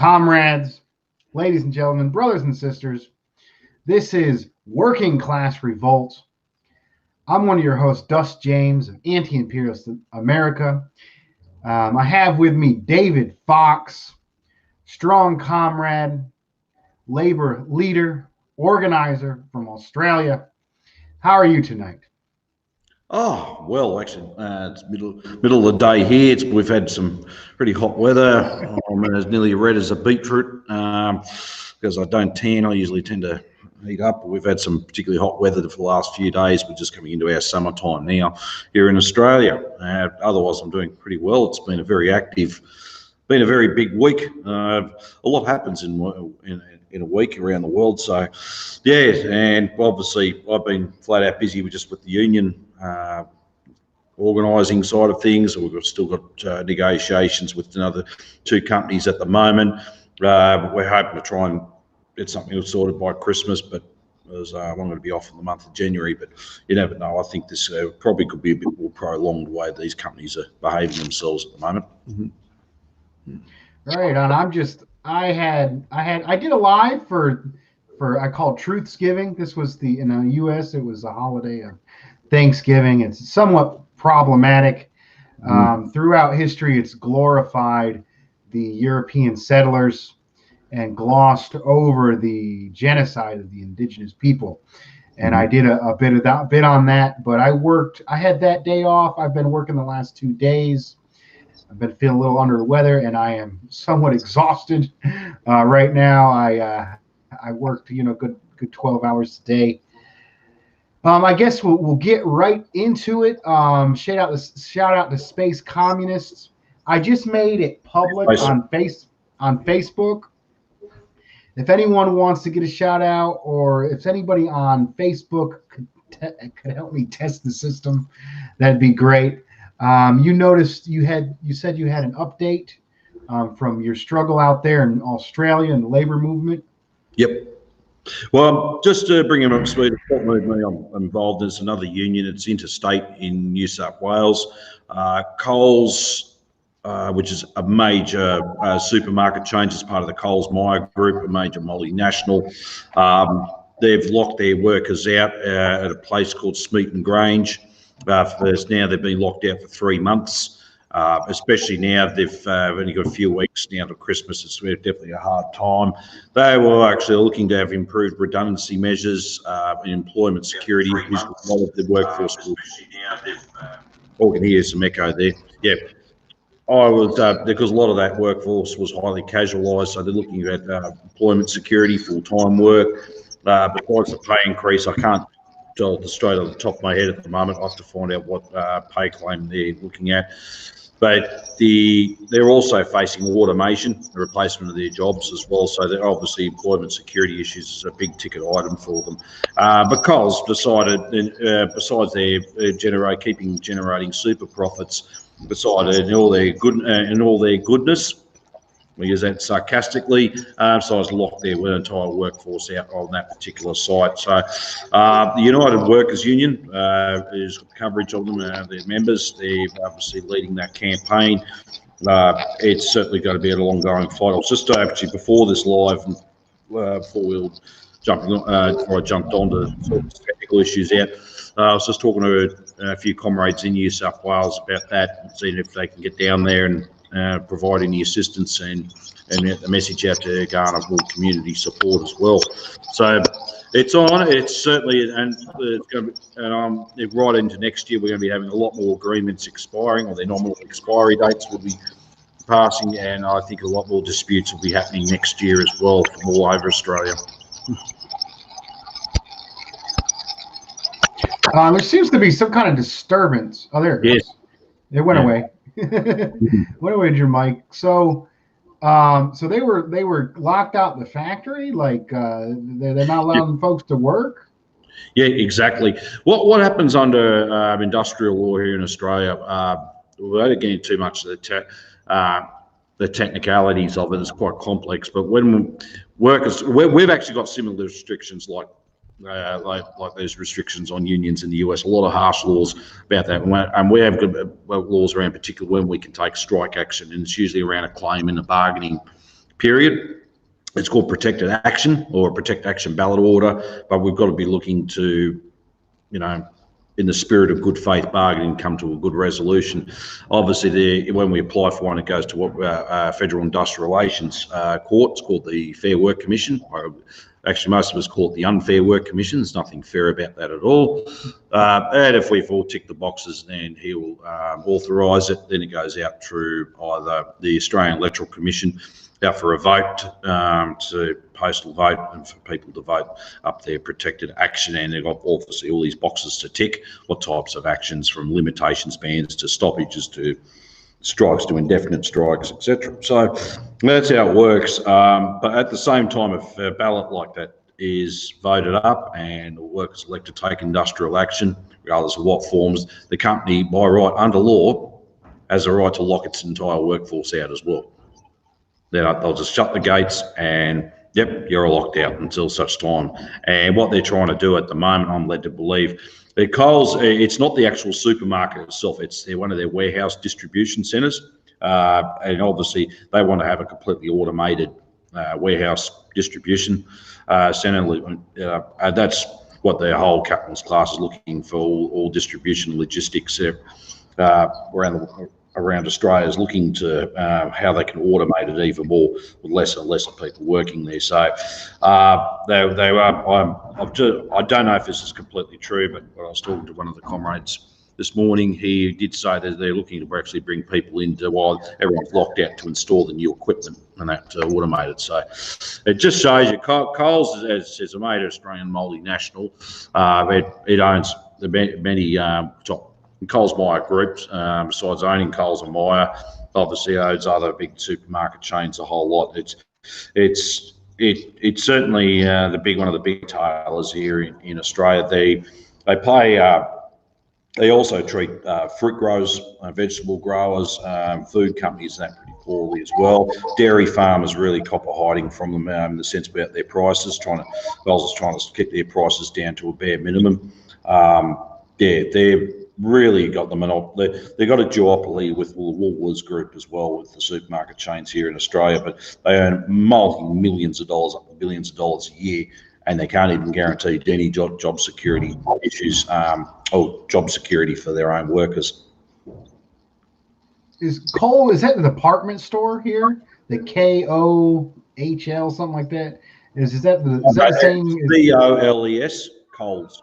Comrades, ladies and gentlemen, brothers and sisters, this is Working Class Revolt. I'm one of your hosts, Dust James of Anti-Imperialist America. I have with me David Fox, strong comrade, labor leader, organizer from Australia. How are you tonight? Oh, well, actually, it's middle of the day here. We've had some pretty hot weather. I'm as nearly red as a beetroot because I don't tan. I usually tend to heat up. We've had some particularly hot weather for the last few days. We're just coming into our summertime now here in Australia. Otherwise, I'm doing pretty well. It's been a very big week. A lot happens in a week around the world. So, yeah, and obviously I've been flat out busy with the union organising side of things. We've still got negotiations with another two companies at the moment. We're hoping to try and get something sorted by Christmas, but I'm going to be off in the month of January. But you never know. I think this probably could be a bit more prolonged the way these companies are behaving themselves at the moment. Right on. I did a live for I called Truthsgiving. This was in the U.S. It was a holiday of Thanksgiving. It's somewhat problematic. Throughout history, it's glorified the European settlers and glossed over the genocide of the indigenous people. And I did a bit on that, but I had that day off. I've been working the last 2 days. I've been feeling a little under the weather, and I am somewhat exhausted right now. I worked, good 12 hours a day. I guess we'll get right into it. Shout out to Space Communists. I just made it public on Facebook. If anyone wants to get a shout out, or if anybody on Facebook could help me test the system, that'd be great. You noticed you said you had an update from your struggle out there in Australia and the labor movement. Yep. Well, just to bring him up to speed, I'm involved in another union. It's interstate in New South Wales. Coles, which is a major supermarket chain, as part of the Coles Myer Group, a major multinational. They've locked their workers out at a place called Smeaton Grange. Now they've been locked out for 3 months. Especially now they've only got a few weeks now to Christmas. It's definitely a hard time. They were actually looking to have improved redundancy measures in employment security. A lot of the workforce. I can hear some echo there. Yeah. Because a lot of that workforce was highly casualised, so they're looking at employment security, full-time work. Besides the pay increase, I can't tell it straight off the top of my head at the moment. I have to find out what pay claim they're looking at. But they're also facing automation, the replacement of their jobs as well. So they're obviously employment security issues is a big ticket item for them. But Coles decided, besides their generating super profits, decided in all their goodness, we use that sarcastically, decided to lock their entire workforce out on that particular site. So the United Workers Union is coverage of them, their members. They're obviously leading that campaign. It's certainly going to be an ongoing fight. I was just actually before this live, before I jumped on to sort of technical issues out, I was just talking to a few comrades in New South Wales about that, and seeing if they can get down there and provide any assistance and a message out to garner more community support as well. So it's on. It's certainly, and it's going to be, right into next year, we're going to be having a lot more agreements expiring, or their nominal expiry dates will be passing, and I think a lot more disputes will be happening next year as well from all over Australia. There seems to be some kind of disturbance. Oh, there it goes. It went away. Went away, your mic. So they were locked out in the factory. Like they're not allowing folks to work. Yeah, exactly. What happens under industrial law here in Australia? Without getting too much of the technicalities of it, is quite complex. But when workers, we've actually got similar restrictions like those restrictions on unions in the US. A lot of harsh laws about that, and we have good laws around particularly when we can take strike action, and it's usually around a claim in a bargaining period. It's called protected action or protect action ballot order, but we've got to be looking to, you know, in the spirit of good faith bargaining, come to a good resolution. Obviously, when we apply for one, it goes to what Federal Industrial Relations Court. It's called the Fair Work Commission. Actually, most of us call it the Unfair Work Commission. There's nothing fair about that at all. And if we've all ticked the boxes, then he will authorise it. Then it goes out through either the Australian Electoral Commission, out for a vote, to postal vote, and for people to vote up their protected action. And they've got obviously all these boxes to tick, what types of actions, from limitations bans to stoppages to strikes to indefinite strikes, etc. So that's how it works. But at the same time, if a ballot like that is voted up and the workers elect to take industrial action, regardless of what forms, the company, by right under law, has a right to lock its entire workforce out as well. They'll just shut the gates and, yep, you're locked out until such time. And what they're trying to do at the moment, I'm led to believe, Coles, it's not the actual supermarket itself, it's one of their warehouse distribution centres. And obviously they want to have a completely automated warehouse distribution centre. That's what their whole capitalist class is looking for, all distribution logistics around Australia is looking to how they can automate it even more with lesser and lesser people working there. So I don't know if this is completely true, but when I was talking to one of the comrades this morning, he did say that they're looking to actually bring people in while everyone's locked out to install the new equipment and that to automate it. So it just shows you, Coles is a major Australian multinational. It owns many top Coles Myer groups, besides owning Coles and Myer, obviously owns other big supermarket chains a whole lot. It's certainly one of the big retailers here in Australia. They also treat fruit growers, vegetable growers, food companies, and that pretty poorly as well. Dairy farmers really copper hiding from them in the sense about their prices. Coles is trying to keep their prices down to a bare minimum. They're really got the monopoly. They've got a duopoly with the Woolworths Group as well, with the supermarket chains here in Australia, but they earn multi-millions of dollars, up to billions of dollars a year, and they can't even guarantee any job security issues or job security for their own workers. Is that the department store here? The KOHL, something like that? Is that the same? COLES, Coles.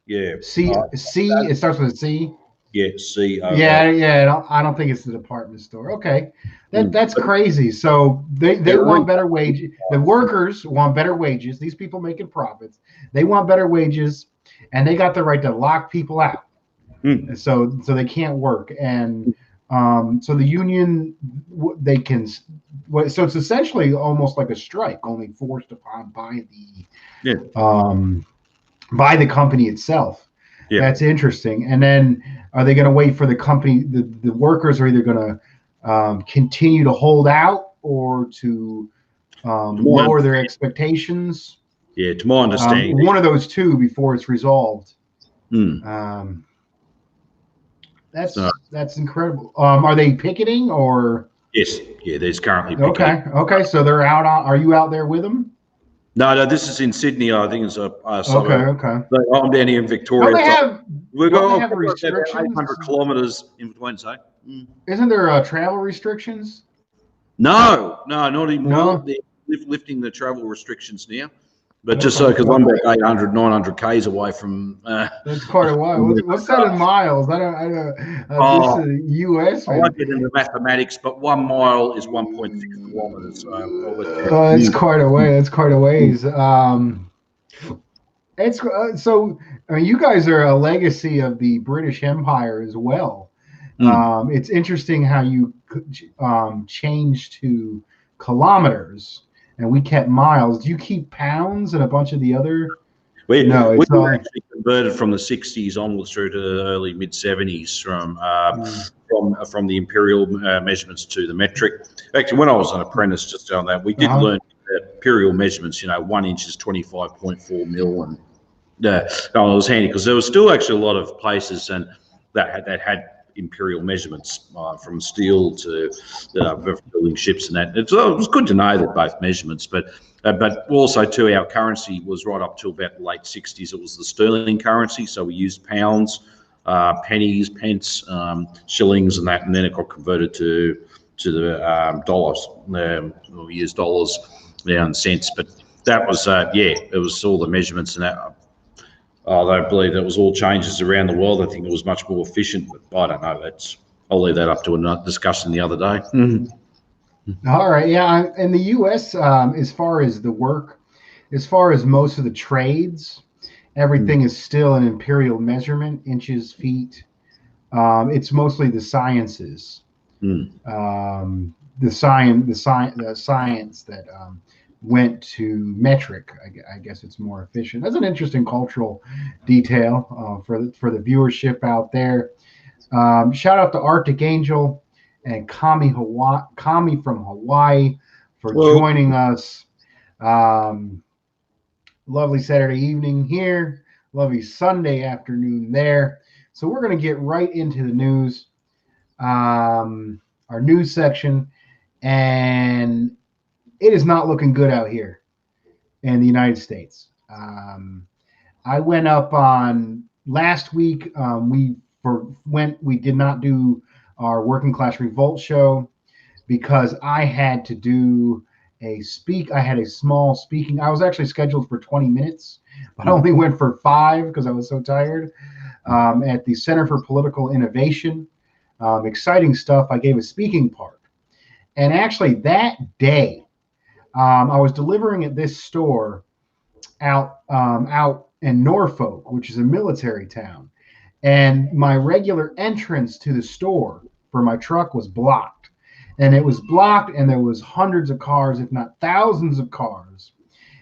Yeah. It starts with a C. Yeah, CO. Yeah. I don't think it's the department store. Okay, that's crazy. So they want better wages. The workers want better wages. These people making profits, they want better wages, and they got the right to lock people out. So they can't work, and so the union they can. So it's essentially almost like a strike, only forced upon by the company itself. Yeah. That's interesting. And then are they going to wait for the company? The workers are either going to continue to hold out or to lower their expectations. Yeah, to my understanding, one of those two before it's resolved. That's incredible. Are they picketing or? Yes. Yeah, there's currently picketing. Okay. So they're out on. Are you out there with them? No, this is in Sydney. I think it's a suburb. Okay. I'm down here in Victoria. We've got restrictions. 800 kilometres in between, say. Isn't there travel restrictions? No, not anymore. No. They're lifting the travel restrictions now. But just so, because I'm about 800, 900 Ks away from... That's quite a while. What's that in miles? I don't this is US. I won't get into mathematics, but 1 mile is 1.6 kilometres. So that's quite a way. That's quite a ways. So I mean, you guys are a legacy of the British Empire as well. It's interesting how you changed to kilometers. And we kept miles. Do you keep pounds and a bunch of the other? We were actually converted from the 60s onwards through to the early mid 70s from the imperial measurements to the metric. Actually, when I was an apprentice, just on that, we did learn imperial measurements. 1 inch is 25.4 mil, and it was handy because there was still actually a lot of places and that had imperial measurements from steel to building ships and that. It was good to know that both measurements, but also too, our currency was right up to about the late 60s. It was the sterling currency, so we used pounds, pennies, pence, shillings, and that, and then it got converted to the dollars. We used dollars now and cents, but that was it was all the measurements and that. I don't believe that was all changes around the world. I think it was much more efficient, but I don't know. I'll leave that up to a discussion the other day. All right, yeah. In the U.S., as far as the work, as far as most of the trades, everything is still an imperial measurement, inches, feet. It's mostly the sciences, the science that went to metric. I guess it's more efficient. That's an interesting cultural detail for the viewership out there. Shout out to Arctic Angel and Kami from Hawaii for joining us. Lovely Saturday evening here. Lovely Sunday afternoon there. So we're going to get right into the news, our news section, and it is not looking good out here in the United States. I went up on last week. We did not do our Working Class Revolt show because I had to do I had a small speaking. I was actually scheduled for 20 minutes, but I only went for 5 because I was so tired. At the Center for Political Innovation, exciting stuff. I gave a speaking part, and actually that day, I was delivering at this store out in Norfolk, which is a military town, and my regular entrance to the store for my truck was blocked. And it was blocked, and there was hundreds of cars, if not thousands of cars,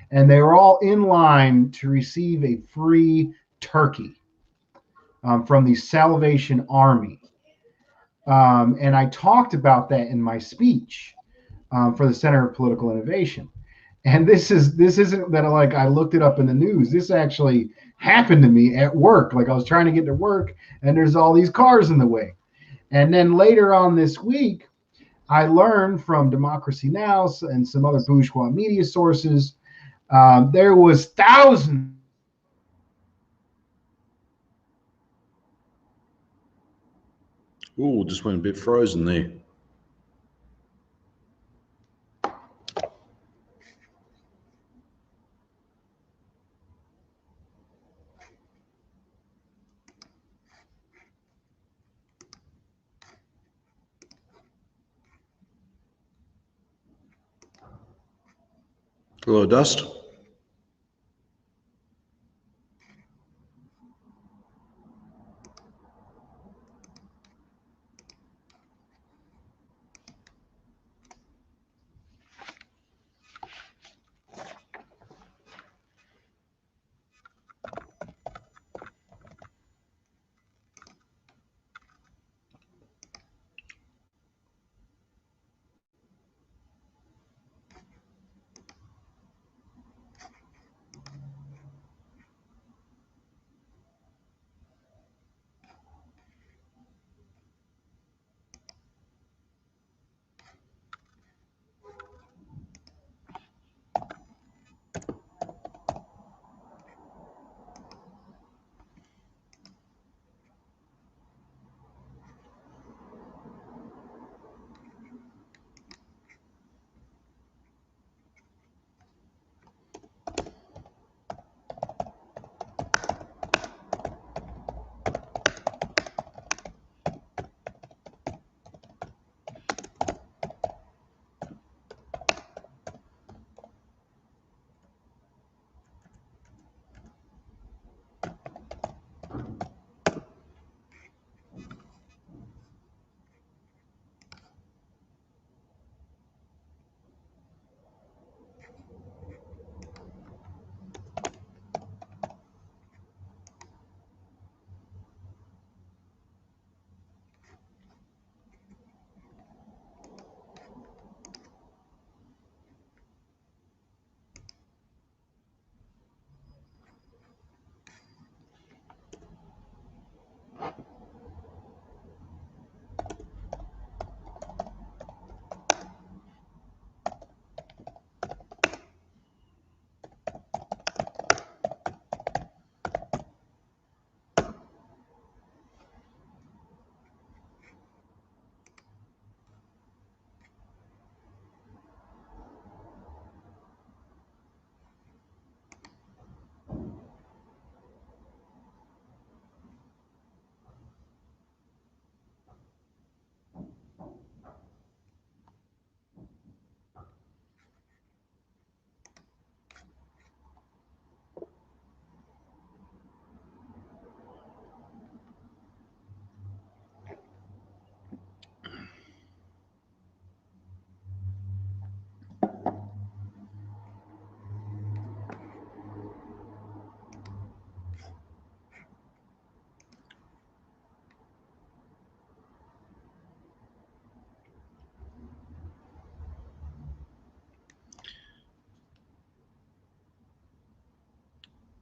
and they were all in line to receive a free turkey from the Salvation Army. And I talked about that in my speech for the Center of Political Innovation. And this isn't that like I looked it up in the news. This actually happened to me at work. Like I was trying to get to work, and there's all these cars in the way. And then later on this week, I learned from Democracy Now! And some other bourgeois media sources, there was thousands. Oh, just went a bit frozen there. Hello, Dust.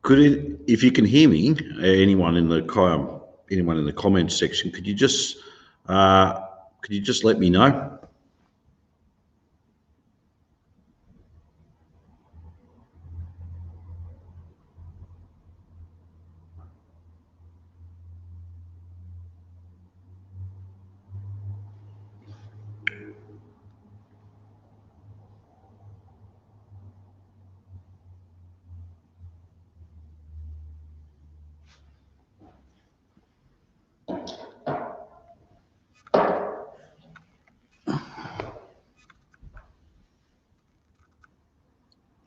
if you can hear me, anyone in the comments section, could you just let me know?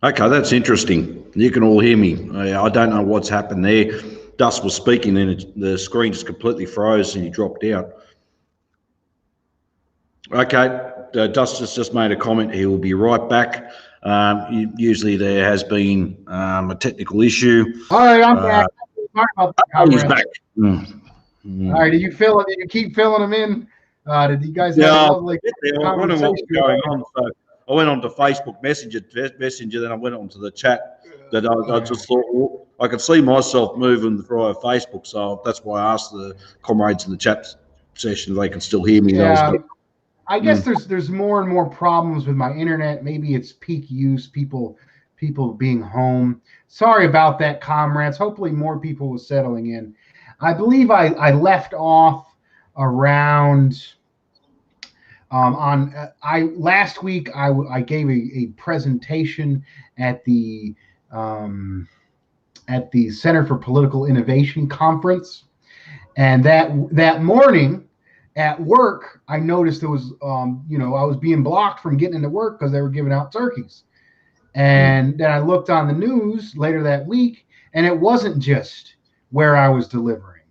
Okay, that's interesting. You can all hear me. I don't know what's happened there. Dust was speaking, and the screen just completely froze, and he dropped out. Okay, Dust has just made a comment. He will be right back. Usually there has been a technical issue. All right, I'm back. Sorry about that, he's back. All right, did you keep filling them in? Did you guys have a lovely conversation? I wonder what was going on. So I went on to Facebook Messenger, then I went on to the chat. That I just thought, well, I could see myself moving via Facebook, so that's why I asked the comrades in the chat session if they can still hear me. Yeah, I guess there's more and more problems with my internet. Maybe it's peak use, people being home. Sorry about that, comrades. Hopefully more people will settling in. I believe I left off around last week. I gave a presentation at the Center for Political Innovation conference, and that morning at work, I noticed there was I was being blocked from getting into work because they were giving out turkeys. And then I looked on the news later that week, and it wasn't just where I was delivering.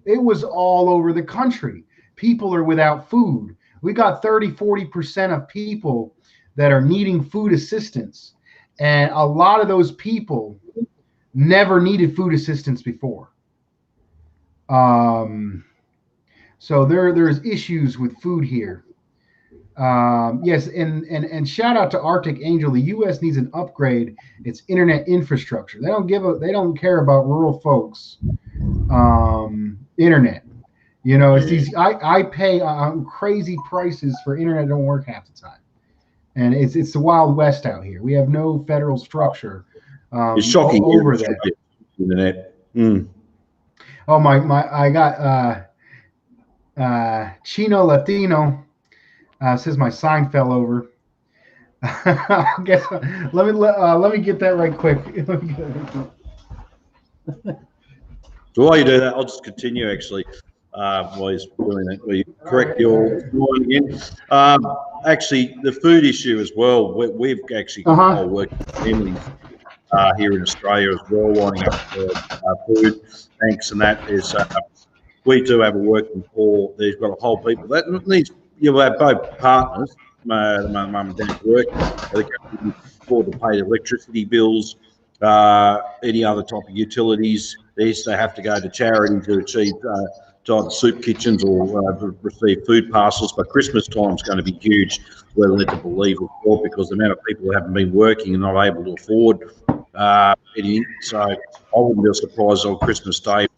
It was all over the country. People are without food. We got 30-40% of people that are needing food assistance. And a lot of those people never needed food assistance before. So there's issues with food here. Yes, and shout out to Arctic Angel. The U.S. needs an upgrade its internet infrastructure. They don't care about rural folks. Internet, it's these. I pay crazy prices for internet that don't work half the time, and it's the Wild West out here. We have no federal structure. It's shocking over that internet. Oh my! I got Chino Latino. Says my sign fell over. I guess, let me get that right quick. So while you do that, I'll just continue actually. While he's doing that, we correct your line again. Actually, the food issue as well. We've actually got whole working families here in Australia as well, lining up for food banks, and that is. We do have a working poor. There's got a whole people that needs. You have both partners, the mum and dad work. They can afford to pay electricity bills, any other type of utilities. They have to go to charity to achieve to either soup kitchens or receive food parcels. But Christmas time is going to be huge. We're led to believe as well, because the amount of people who haven't been working and not able to afford anything. So I wouldn't be surprised on Christmas Day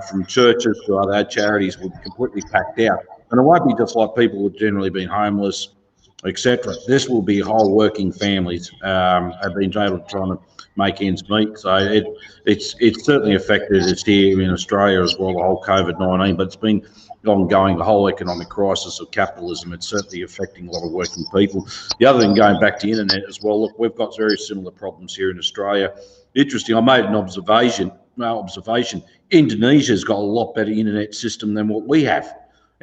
from churches to other charities will be completely packed out. And it won't be just like people who've generally been homeless, etc. This will be whole working families have been able to try to make ends meet. So it's certainly affected us here in Australia as well, the whole COVID-19, but it's been ongoing, the whole economic crisis of capitalism. It's certainly affecting a lot of working people. The other thing, going back to internet as well, look, we've got very similar problems here in Australia. Interesting, I made an observation. Indonesia's got a lot better internet system than what we have.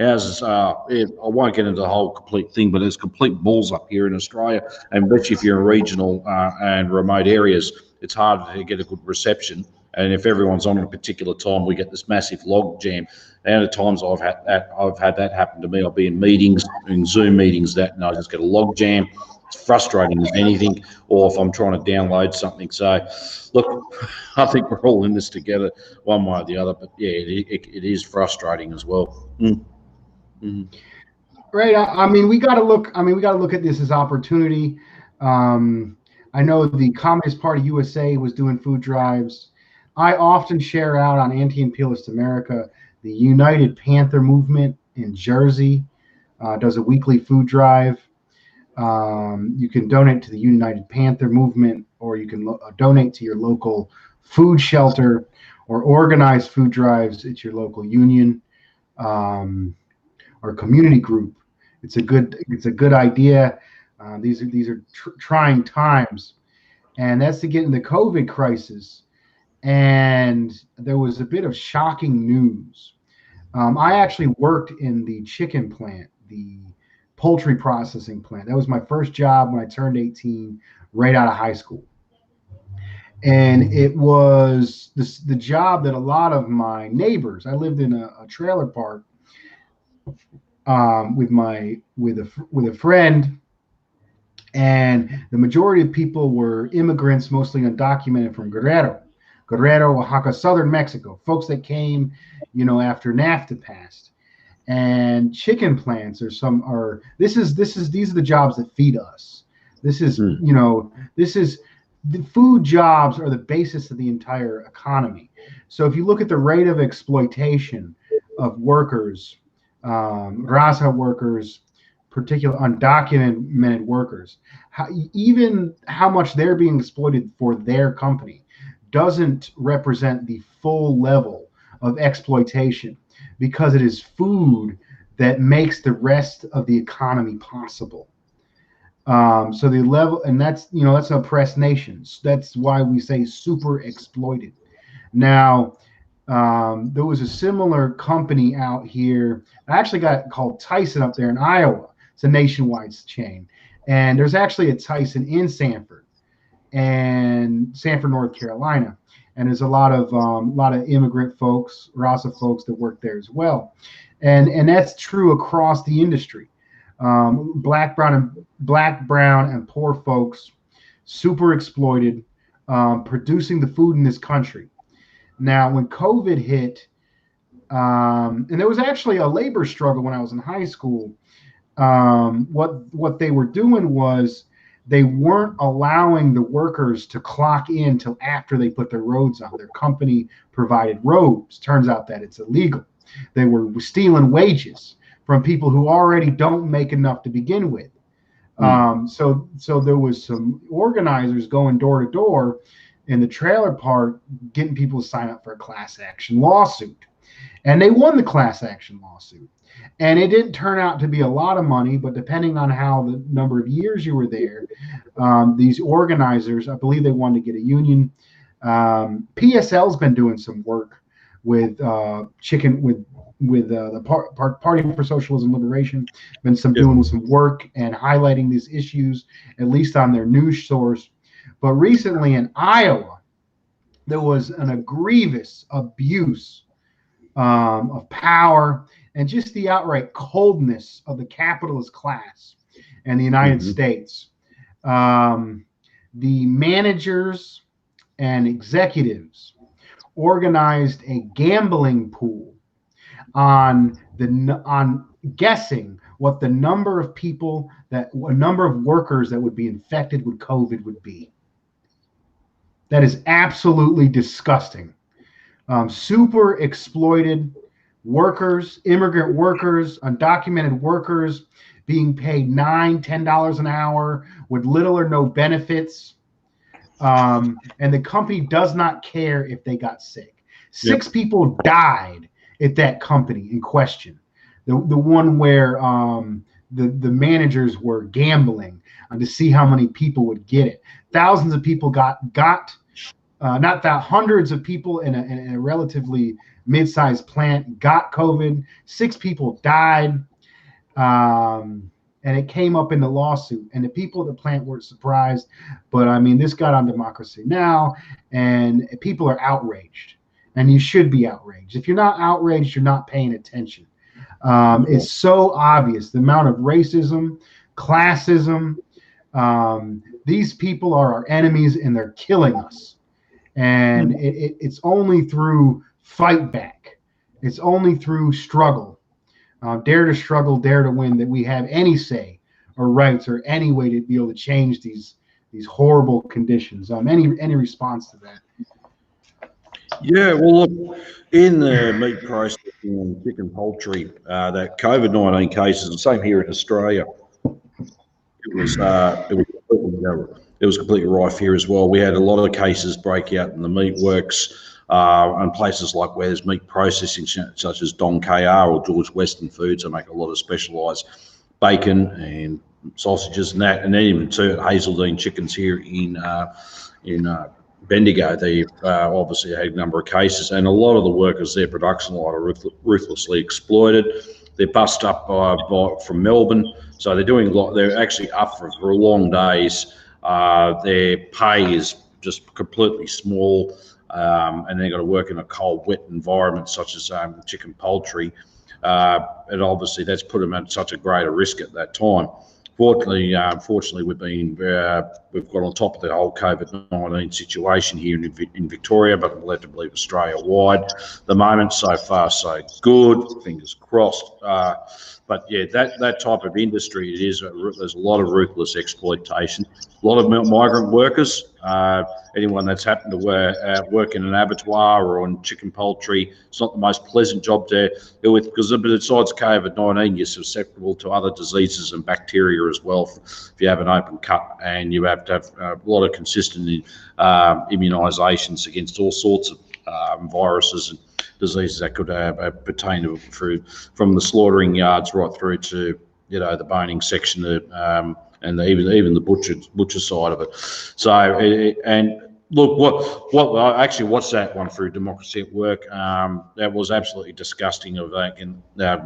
Ours is, I won't get into the whole complete thing, but there's complete balls up here in Australia. And bet you if you're in regional and remote areas, it's harder to get a good reception. And if everyone's on at a particular time, we get this massive log jam. And at times I've had that happen to me. I'll be in meetings, in Zoom meetings, and I just get a log jam. It's frustrating as anything, or if I'm trying to download something. So, look, I think we're all in this together, one way or the other. But yeah, it is frustrating as well. Right. I mean, we got to look. At this as opportunity. I know the Communist Party USA was doing food drives. I often share out on Anti-Imperialist America. The United Panther movement in Jersey does a weekly food drive. You can donate to the United Panther movement, or you can donate to your local food shelter, or organize food drives at your local union or community group. It's a good idea. These are trying times, and that's to get in the COVID crisis. And there was a bit of shocking news. I actually worked in the chicken plant, the poultry processing plant. That was my first job when I turned 18, right out of high school. And it was the job that a lot of my neighbors. I lived in a trailer park with a friend, and the majority of people were immigrants, mostly undocumented from Guerrero, Oaxaca, southern Mexico, folks that came, after NAFTA passed. And chicken plants are these are the jobs that feed us. This is this is the food jobs are the basis of the entire economy. So if you look at the rate of exploitation of workers, raza workers, particular undocumented workers, how much they're being exploited for their company doesn't represent the full level of exploitation, because it is food that makes the rest of the economy possible. So the level, and that's oppressed nations. That's why we say super exploited. Now, there was a similar company out here. I actually got called Tyson up there in Iowa. It's a nationwide chain, and there's actually a Tyson in Sanford, North Carolina, and there's a lot of immigrant folks, Rasa folks that work there as well, and that's true across the industry. Black, brown, and poor folks, super exploited, producing the food in this country. Now, when COVID hit, and there was actually a labor struggle when I was in high school. What they were doing was they weren't allowing the workers to clock in till after they put their roads on. Their company provided roads. Turns out that it's illegal. They were stealing wages from people who already don't make enough to begin with. So there was some organizers going door to door in the trailer park, getting people to sign up for a class action lawsuit. And they won the class action lawsuit. And it didn't turn out to be a lot of money, but depending on how the number of years you were there, these organizers, I believe they wanted to get a union. PSL's been doing some work with the Party for Socialism Liberation, been doing some work and highlighting these issues, at least on their news source. But recently in Iowa, there was a grievous abuse of power and just the outright coldness of the capitalist class in the United States. The managers and executives organized a gambling pool on guessing what the number of workers that would be infected with COVID would be. That is absolutely disgusting. Super exploited workers, immigrant workers, undocumented workers being paid $9, $10 an hour with little or no benefits. And the company does not care if they got sick. Six people died at that company in question. The one where the managers were gambling to see how many people would get it. Thousands of people hundreds of people in a relatively mid-sized plant got COVID. 6 people died, and it came up in the lawsuit. And the people at the plant were surprised, but I mean, this got on Democracy Now!, and people are outraged, and you should be outraged. If you're not outraged, you're not paying attention. It's so obvious, the amount of racism, classism. These people are our enemies, and they're killing us. And it's only through fight back. It's only through struggle, dare to struggle, dare to win, that we have any say or rights or any way to be able to change these horrible conditions. Any response to that? Yeah, well, look, in the meat processing and chicken poultry, that COVID-19 cases, the same here in Australia, it was completely rife here as well. We had a lot of cases break out in the meat works and places like where there's meat processing, such as Don KR or George Weston Foods. They make a lot of specialised bacon and sausages and that, and then even too at Hazeldean Chickens here in Bendigo. They obviously had a number of cases, and a lot of the workers, their production line are ruthlessly exploited. They're bussed up from Melbourne, so they're doing a lot. They're actually up for long days. Their pay is just completely small, and they've got to work in a cold, wet environment such as chicken poultry. And obviously, that's put them at such a greater risk at that time. Fortunately, we've got on top of the whole COVID-19 situation here in Victoria, but I'm led to believe Australia-wide. The moment, so far, so good. Fingers crossed. But yeah, that type of industry, there's a lot of ruthless exploitation, a lot of migrant workers. Anyone that's happened to work in an abattoir or on chicken poultry, it's not the most pleasant job to deal with, because besides COVID-19, you're susceptible to other diseases and bacteria as well if you have an open cut, and you have to have a lot of consistent immunisations against all sorts of viruses and diseases that could pertain from the slaughtering yards right through to the boning section and even the butcher side of it. So and look, what I actually watched that one through Democracy at Work. That was absolutely disgusting of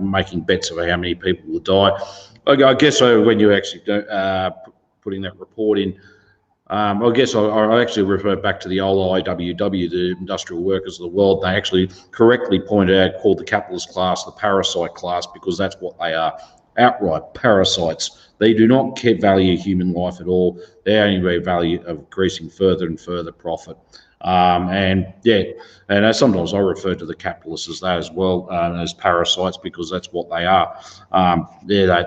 making bets over how many people will die. I guess when you actually putting that report in. I guess I actually refer back to the old IWW, the Industrial Workers of the World. They actually correctly pointed out, called the capitalist class the parasite class, because that's what they are, outright parasites. They do not value human life at all. They only value of increasing further and further profit. And sometimes I refer to the capitalists as that as well, as parasites, because that's what they are. They're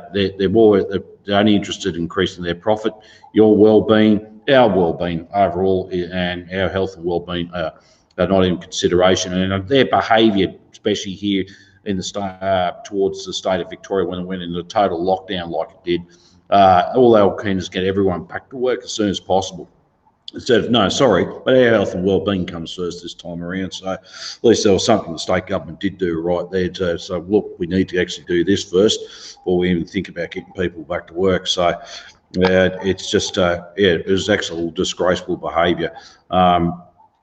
only interested in increasing their profit, your well-being, our well-being overall, and our health and well-being are not in consideration. And their behaviour, especially here in the towards the state of Victoria, when it went into total lockdown like it did, all they were keen is get everyone back to work as soon as possible. Instead of, no, sorry, but our health and well-being comes first this time around. So at least there was something the state government did do right there. So look, we need to actually do this first before we even think about getting people back to work. So it's just, it was actual disgraceful behaviour.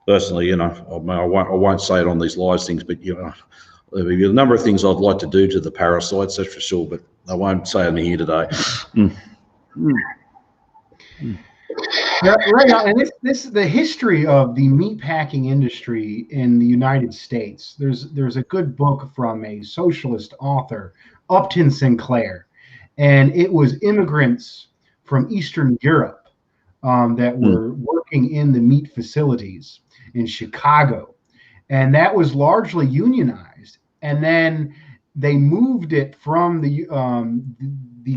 Personally, I won't say it on these live things, but there'll be a number of things I'd like to do to the parasites, that's for sure, but I won't say them here today. Yeah, right. And this the history of the meatpacking industry in the United States. There's a good book from a socialist author, Upton Sinclair, and it was immigrants from Eastern Europe that were working in the meat facilities in Chicago, and that was largely unionized. And then they moved it from the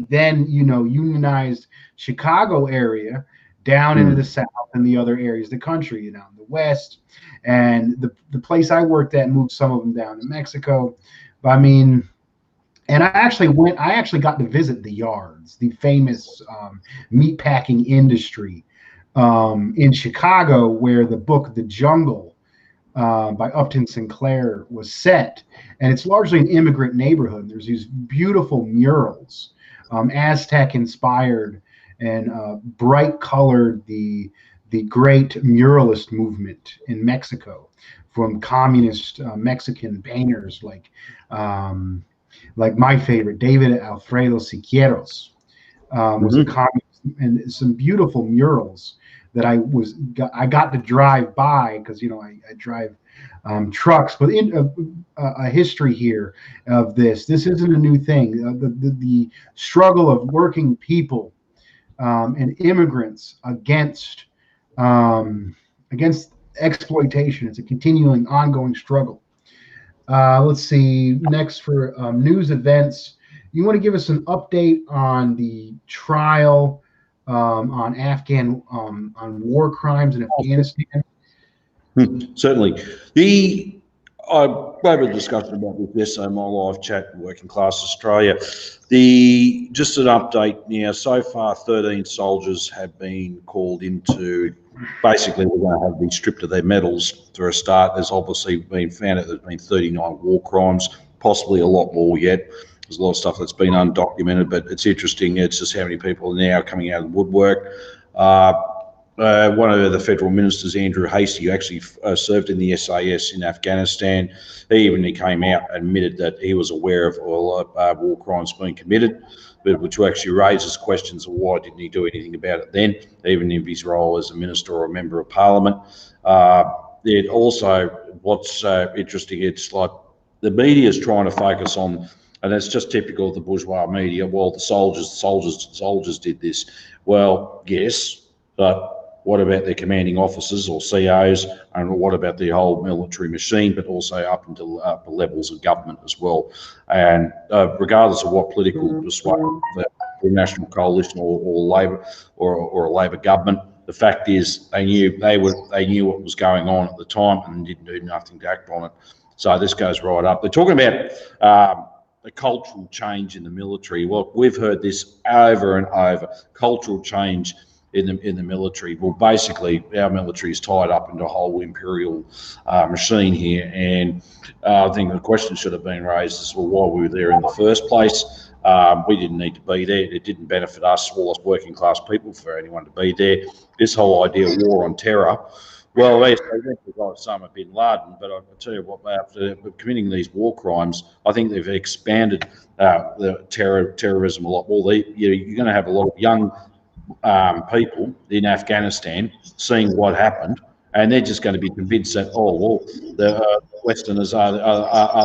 then unionized Chicago area down into the South and the other areas of the country, the West. And the place I worked at moved some of them down to Mexico. But I mean, and I actually got to visit the yards, the famous meatpacking industry in Chicago, where the book The Jungle by Upton Sinclair was set. And it's largely an immigrant neighborhood. There's these beautiful murals, Aztec inspired, and bright colored, the great muralist movement in Mexico, from communist Mexican painters like my favorite, David Alfredo Siqueiros, was a communist, and some beautiful murals that I got to drive by, because I drive trucks. But in a history here of this isn't a new thing. The struggle of working people and immigrants against exploitation. It's a continuing, ongoing struggle. Let's see. Next, for news events, you want to give us an update on the trial on war crimes in Afghanistan? Certainly. I gave a discussion about this yesterday, my live chat, Working Class Australia. Just an update now. So far, 13 soldiers have been called into. Basically, we're going to have been stripped of their medals for a start. There's obviously been found out there's been 39 war crimes, possibly a lot more yet. There's a lot of stuff that's been undocumented, but it's interesting. It's just how many people are now coming out of the woodwork. One of the federal ministers, Andrew Hastie, who actually served in the SAS in Afghanistan, he came out and admitted that he was aware of all war crimes being committed, but which actually raises questions of why didn't he do anything about it then, even in his role as a minister or a member of parliament. It also, what's interesting, it's like the media is trying to focus on, and it's just typical of the bourgeois media. Well, the soldiers did this. Well, yes, but what about their commanding officers or COs, and what about the whole military machine, but also up into upper levels of government as well? And regardless of what political persuasion, the National Coalition or Labor or a Labor government, the fact is they knew what was going on at the time and didn't do nothing to act on it. So this goes right up. They're talking about the cultural change in the military. Well, we've heard this over and over. Cultural change in the military. Well, basically, our military is tied up into a whole imperial machine here, and I think the question should have been raised as well why we were there in the first place. We didn't need to be there. It didn't benefit us, all us working class people, for anyone to be there. This whole idea of war on terror. Well, they went to Osama bin Laden, but I'll tell you what, after committing these war crimes, I think they've expanded the terrorism a lot more. You're going to have a lot of young people in Afghanistan seeing what happened, and they're just going to be convinced that, oh, well, the Westerners are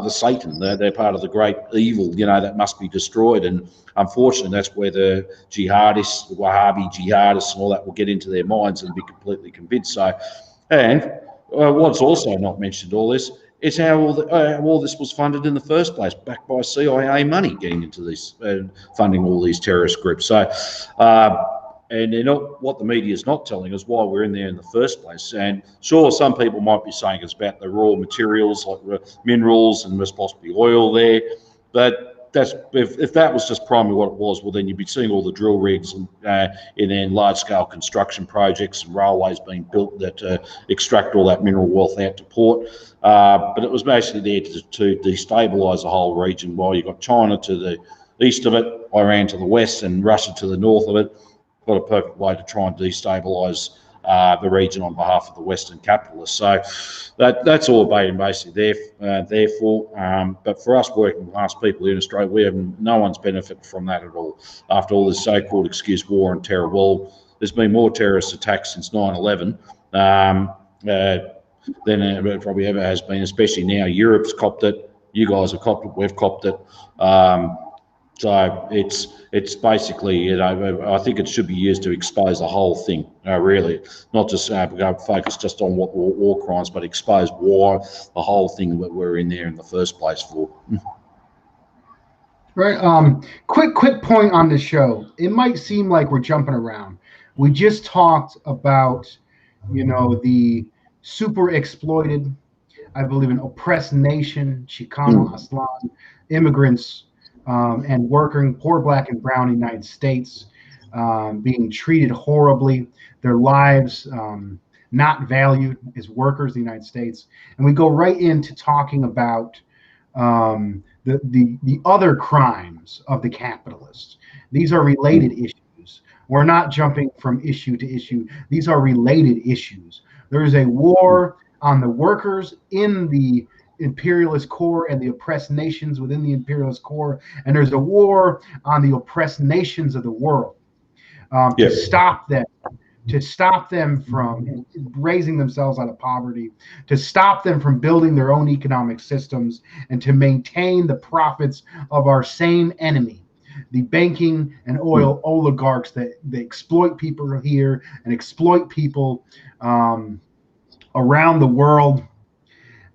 the Satan. They're part of the great evil, that must be destroyed. And unfortunately, that's where the jihadists, the Wahhabi jihadists and all that will get into their minds and be completely convinced. So, and what's also not mentioned all this is how all this was funded in the first place, backed by CIA money getting into this, funding all these terrorist groups. So, and what the media is not telling us why we're in there in the first place. And sure, some people might be saying it's about the raw materials like minerals and there's possibly oil there, but if that was just primarily what it was, well, then you'd be seeing all the drill rigs and then large-scale construction projects and railways being built that extract all that mineral wealth out to port. But it was basically there to destabilise the whole region, while you've got China to the east of it, Iran to the west, and Russia to the north of it. What a perfect way to try and destabilise the region on behalf of the Western capitalists. So that's all basically there for. But for us working class people in Australia, no one's benefited from that at all. After all this so-called excuse war and terror, well, there's been more terrorist attacks since 9/11 than it probably ever has been. Especially now, Europe's copped it. You guys have copped it. We've copped it. So it's basically, I think it should be used to expose the whole thing, really, not just focus just on what war crimes, but expose why the whole thing that we're in there in the first place for. Right. Quick point on the show. It might seem like we're jumping around. We just talked about, the super exploited, I believe, an oppressed nation, Chicano, Aslan, immigrants, and working poor black and brown United States, being treated horribly, their lives not valued as workers in the United States. And we go right into talking about the other crimes of the capitalists. These are related issues. We're not jumping from issue to issue. These are related issues. There is a war on the workers in the imperialist core and the oppressed nations within the imperialist core, and there's a war on the oppressed nations of the world to stop them from raising themselves out of poverty, to stop them from building their own economic systems, and to maintain the profits of our same enemy, the banking and oil oligarchs that exploit people here and exploit people around the world.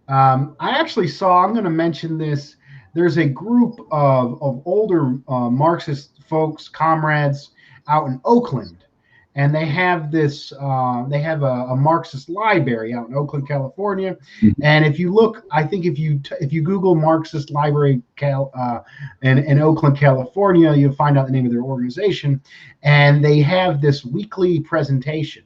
I actually saw, I'm going to mention this, there's a group of older Marxist folks, comrades out in Oakland, and they have this they have a Marxist library out in Oakland, California. Mhm. And if you look, I think if you Google Marxist library in Oakland, California, you'll find out the name of their organization. And they have this weekly presentation.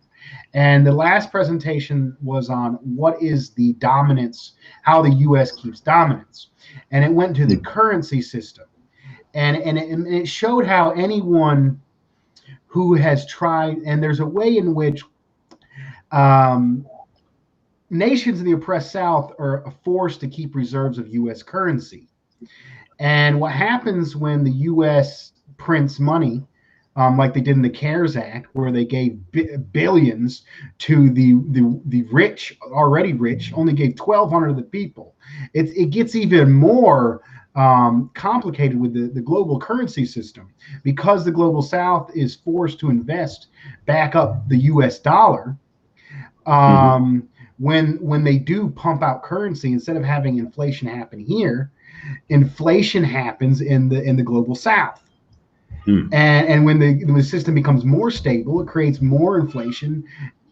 And the last presentation was on what is the dominance, how the U.S. keeps dominance, and it went to the currency system. And it showed how anyone who has tried, and there's a way in which um, nations in the oppressed South are forced to keep reserves of U.S. currency. And what happens when the U.S. prints money, like they did in the CARES Act, where they gave billions to the rich, already rich, only gave 1,200 to the people. It gets even more complicated with the global currency system, because the global South is forced to invest back up the U.S. dollar. Mhm. When they do pump out currency, instead of having inflation happen here, inflation happens in the global South. Mm. And when the system becomes more stable, it creates more inflation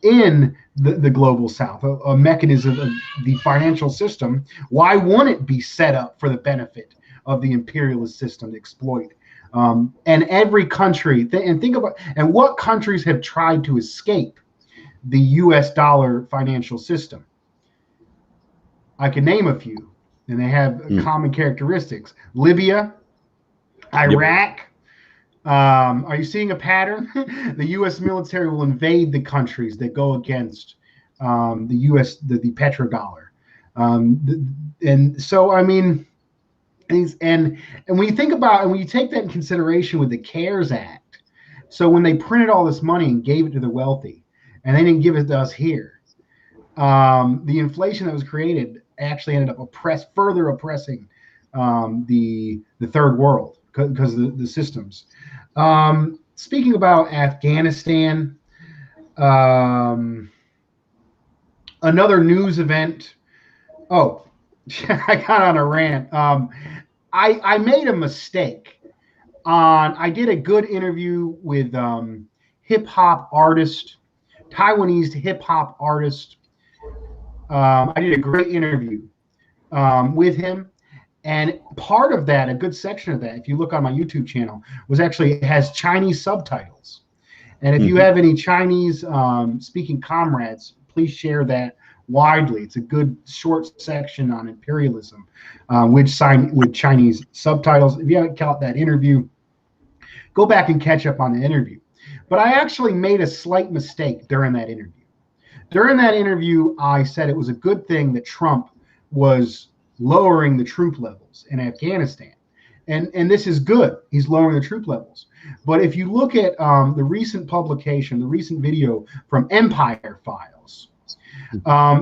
in the global South, a mechanism of the financial system. Why wouldn't it be set up for the benefit of the imperialist system to exploit? And every country, and think about, and what countries have tried to escape the U.S. dollar financial system? I can name a few, and they have Mm. common characteristics. Libya, Yep. Iraq. Are you seeing a pattern? The U.S. military will invade the countries that go against the U.S. the petrodollar, and so I mean, and when you think about, and when you take that in consideration with the CARES Act, so when they printed all this money and gave it to the wealthy, and they didn't give it to us here, the inflation that was created actually ended up further oppressing the third world because of the systems. Speaking about Afghanistan, um, another news event. Oh, I got on a rant. I made a mistake on. I did a good interview with hip hop artist, Taiwanese hip hop artist. I did a great interview with him. And part of that, a good section of that, if you look on my YouTube channel, was actually it has Chinese subtitles. And if you Mhm. have any Chinese speaking comrades, please share that widely. It's a good short section on imperialism, with Chinese subtitles. If you haven't caught that interview, go back and catch up on the interview. But I actually made a slight mistake during that interview. During that interview, I said it was a good thing that Trump was lowering the troop levels in Afghanistan. And this is good. He's lowering the troop levels. But if you look at the recent publication, the recent video from Empire Files,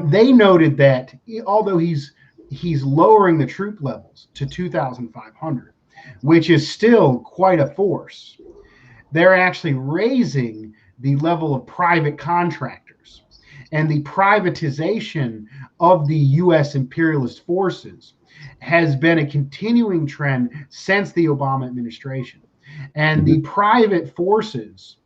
they noted that although he's lowering the troop levels to 2,500, which is still quite a force, they're actually raising the level of private contractors, and the privatization of the U.S. imperialist forces has been a continuing trend since the Obama administration. And the Mhm. private forces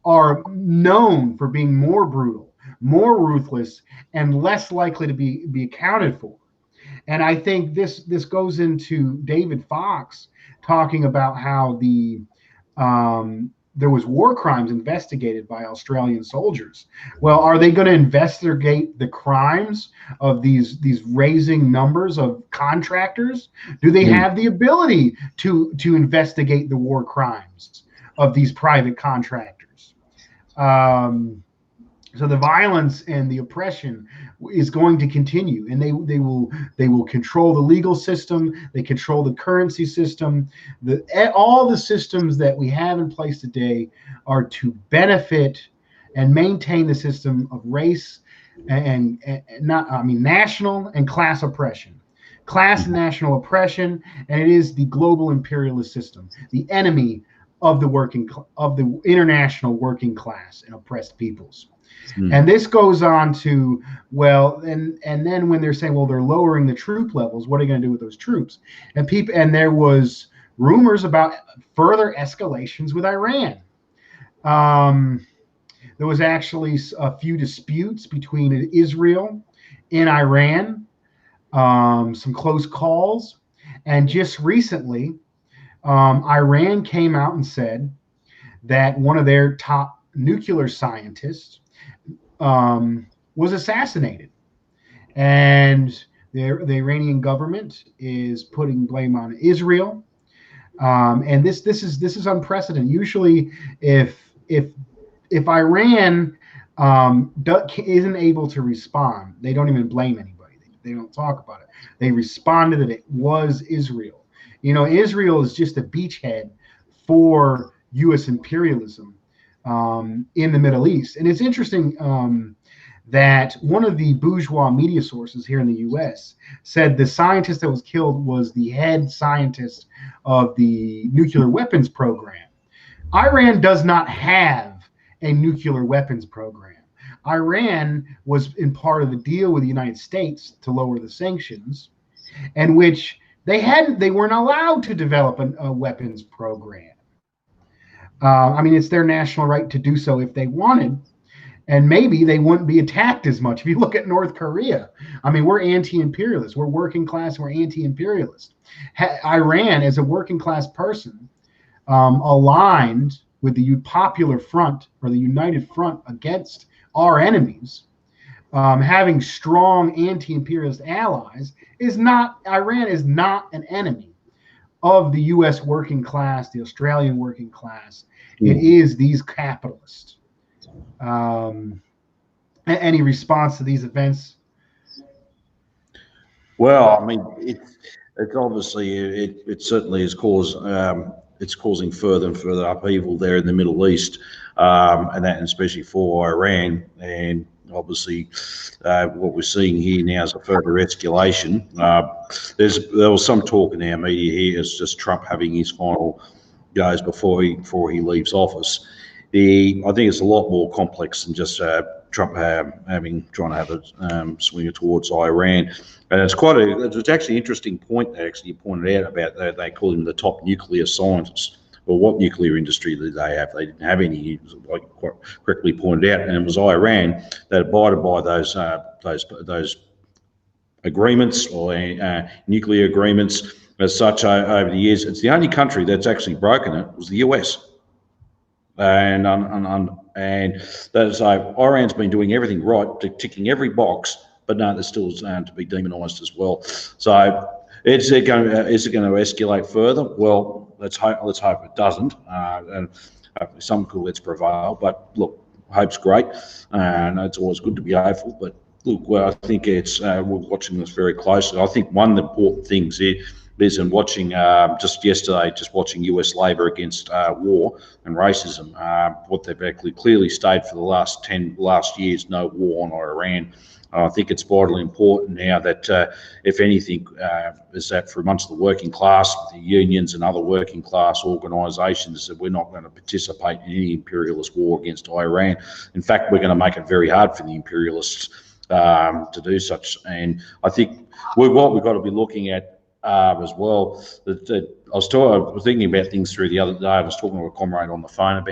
are known for being more brutal, more ruthless, and less likely to be accounted for. And I think this goes into David Fox talking about how there was war crimes investigated by Australian soldiers. Well, are they going to investigate the crimes of these raising numbers of contractors? Do they Mm. have the ability to investigate the war crimes of these private contractors? Um, so the violence and the oppression is going to continue, and they will control the legal system, they control the currency system. All the systems that we have in place today are to benefit and maintain the system of race and not, I mean, national and class oppression, class and Mhm. national oppression. And it is the global imperialist system, the enemy of the international working class and oppressed peoples. Mm. And this goes on to, well, and then when they're saying, well, they're lowering the troop levels, what are you going to do with those troops? And there was rumors about further escalations with Iran. Um, There was actually a few disputes between Israel and Iran, some close calls. And just recently, Iran came out and said that one of their top nuclear scientists was assassinated. And the Iranian government is putting blame on Israel. And this is unprecedented. Usually, if Iran isn't able to respond, they don't even blame anybody. They don't talk about it. They responded that it was Israel. You know, Israel is just a beachhead for U.S. imperialism in the Middle East. And it's interesting that one of the bourgeois media sources here in the U.S. said the scientist that was killed was the head scientist of the nuclear weapons program. Iran does not have a nuclear weapons program. Iran was in part of the deal with the United States to lower the sanctions, in which they weren't allowed to develop a weapons program. I mean, it's their national right to do so if they wanted, and maybe they wouldn't be attacked as much. If you look at North Korea, I mean, we're anti-imperialist, we're working class, we're anti-imperialist. Iran, as a working class person, aligned with the Popular Front or the United Front against our enemies, having strong anti-imperialist allies, Iran is not an enemy of the U.S. working class, the Australian working class. It is these capitalists. Any response to these events? Well, I mean, it's obviously it certainly is it's causing further and further upheaval there in the Middle East, and especially for Iran. And obviously, what we're seeing here now is a further escalation. There was some talk in our media here. It's just Trump having his final goes before he leaves office. I think it's a lot more complex than just Trump trying to have a swinger towards Iran. And it's actually an interesting point that actually you pointed out about that they call him the top nuclear scientist. Well, what nuclear industry did they have? They didn't have any, like quite correctly pointed out, and it was Iran that abided by those agreements or nuclear agreements as such over the years. It's the only country that's actually broken it was the US. And that's Iran's been doing everything right, ticking every box, but no, there's still to be demonised as well. So is it going to escalate further? Well, let's hope it doesn't. And some cool let's prevail. But look, hope's great, and it's always good to be hopeful. But look, well, I think we're watching this very closely. I think one of the important things here is in watching just yesterday, watching US Labor against war and racism. What they've actually clearly stated for the last years, no war on Iran. I think it's vitally important now that, if anything, is that for amongst the working class, the unions and other working class organisations, that we're not going to participate in any imperialist war against Iran. In fact, we're going to make it very hard for the imperialists to do such. And I think what we've got to be looking at as well. I was thinking about things through the other day. I was talking to a comrade on the phone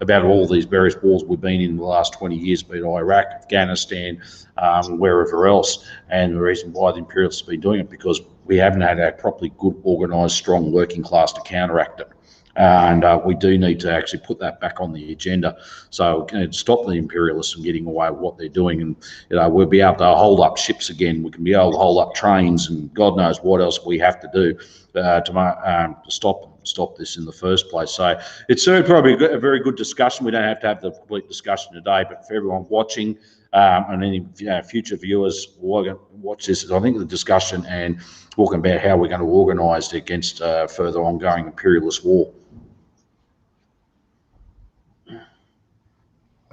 about all these various wars we've been in the last 20 years, be it Iraq, Afghanistan, wherever else. And the reason why the imperialists have been doing it, because we haven't had a properly good, organised, strong working class to counteract it. And we do need to actually put that back on the agenda, so we can stop the imperialists from getting away with what they're doing, and we'll be able to hold up ships again. We can be able to hold up trains, and God knows what else we have to do to stop this in the first place. So it's probably a very good discussion. We don't have to have the complete discussion today, but for everyone watching and any future viewers who watch this, I think the discussion and talking about how we're going to organise against further ongoing imperialist war.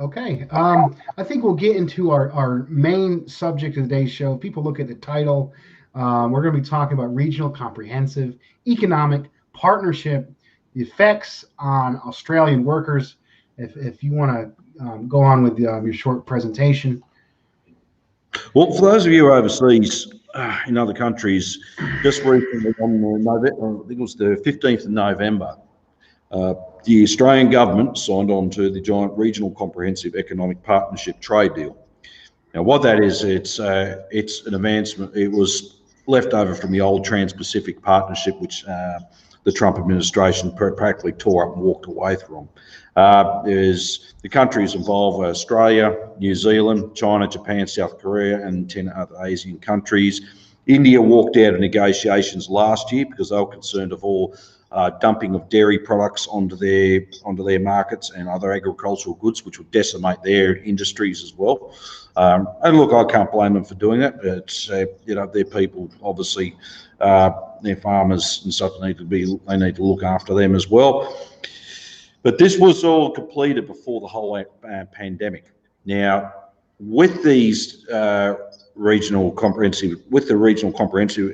Okay, I think we'll get into our main subject of today's show. If people look at the title, we're going to be talking about regional comprehensive economic partnership, the effects on Australian workers. If you want to go on with your short presentation. Well, for those of you overseas in other countries, just recently on I think it was the 15th of November, the Australian government signed on to the Giant Regional Comprehensive Economic Partnership trade deal. Now, what that is, it's an advancement. It was left over from the old Trans-Pacific Partnership, which the Trump administration practically tore up and walked away from. There's the countries involved: Australia, New Zealand, China, Japan, South Korea, and 10 other Asian countries. India walked out of negotiations last year because they were concerned of all dumping of dairy products onto their markets and other agricultural goods, which would decimate their industries as well. And look, I can't blame them for doing that. It's their people, obviously, their farmers and stuff they need to look after them as well. But this was all completed before the whole pandemic. Now, with these regional comprehensive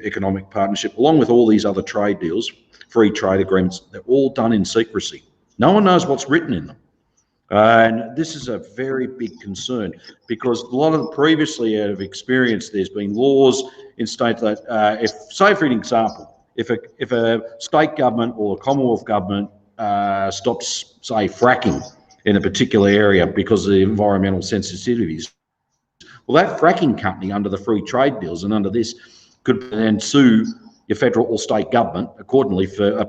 economic partnership, along with all these other trade deals, free trade agreements, they're all done in secrecy. No one knows what's written in them. And this is a very big concern because a lot of previously out of experience, there's been laws in states that, if, say for an example, if a state government or a Commonwealth government stops, say, fracking in a particular area because of the environmental sensitivities, well, that fracking company under the free trade deals and under this could then sue your federal or state government accordingly for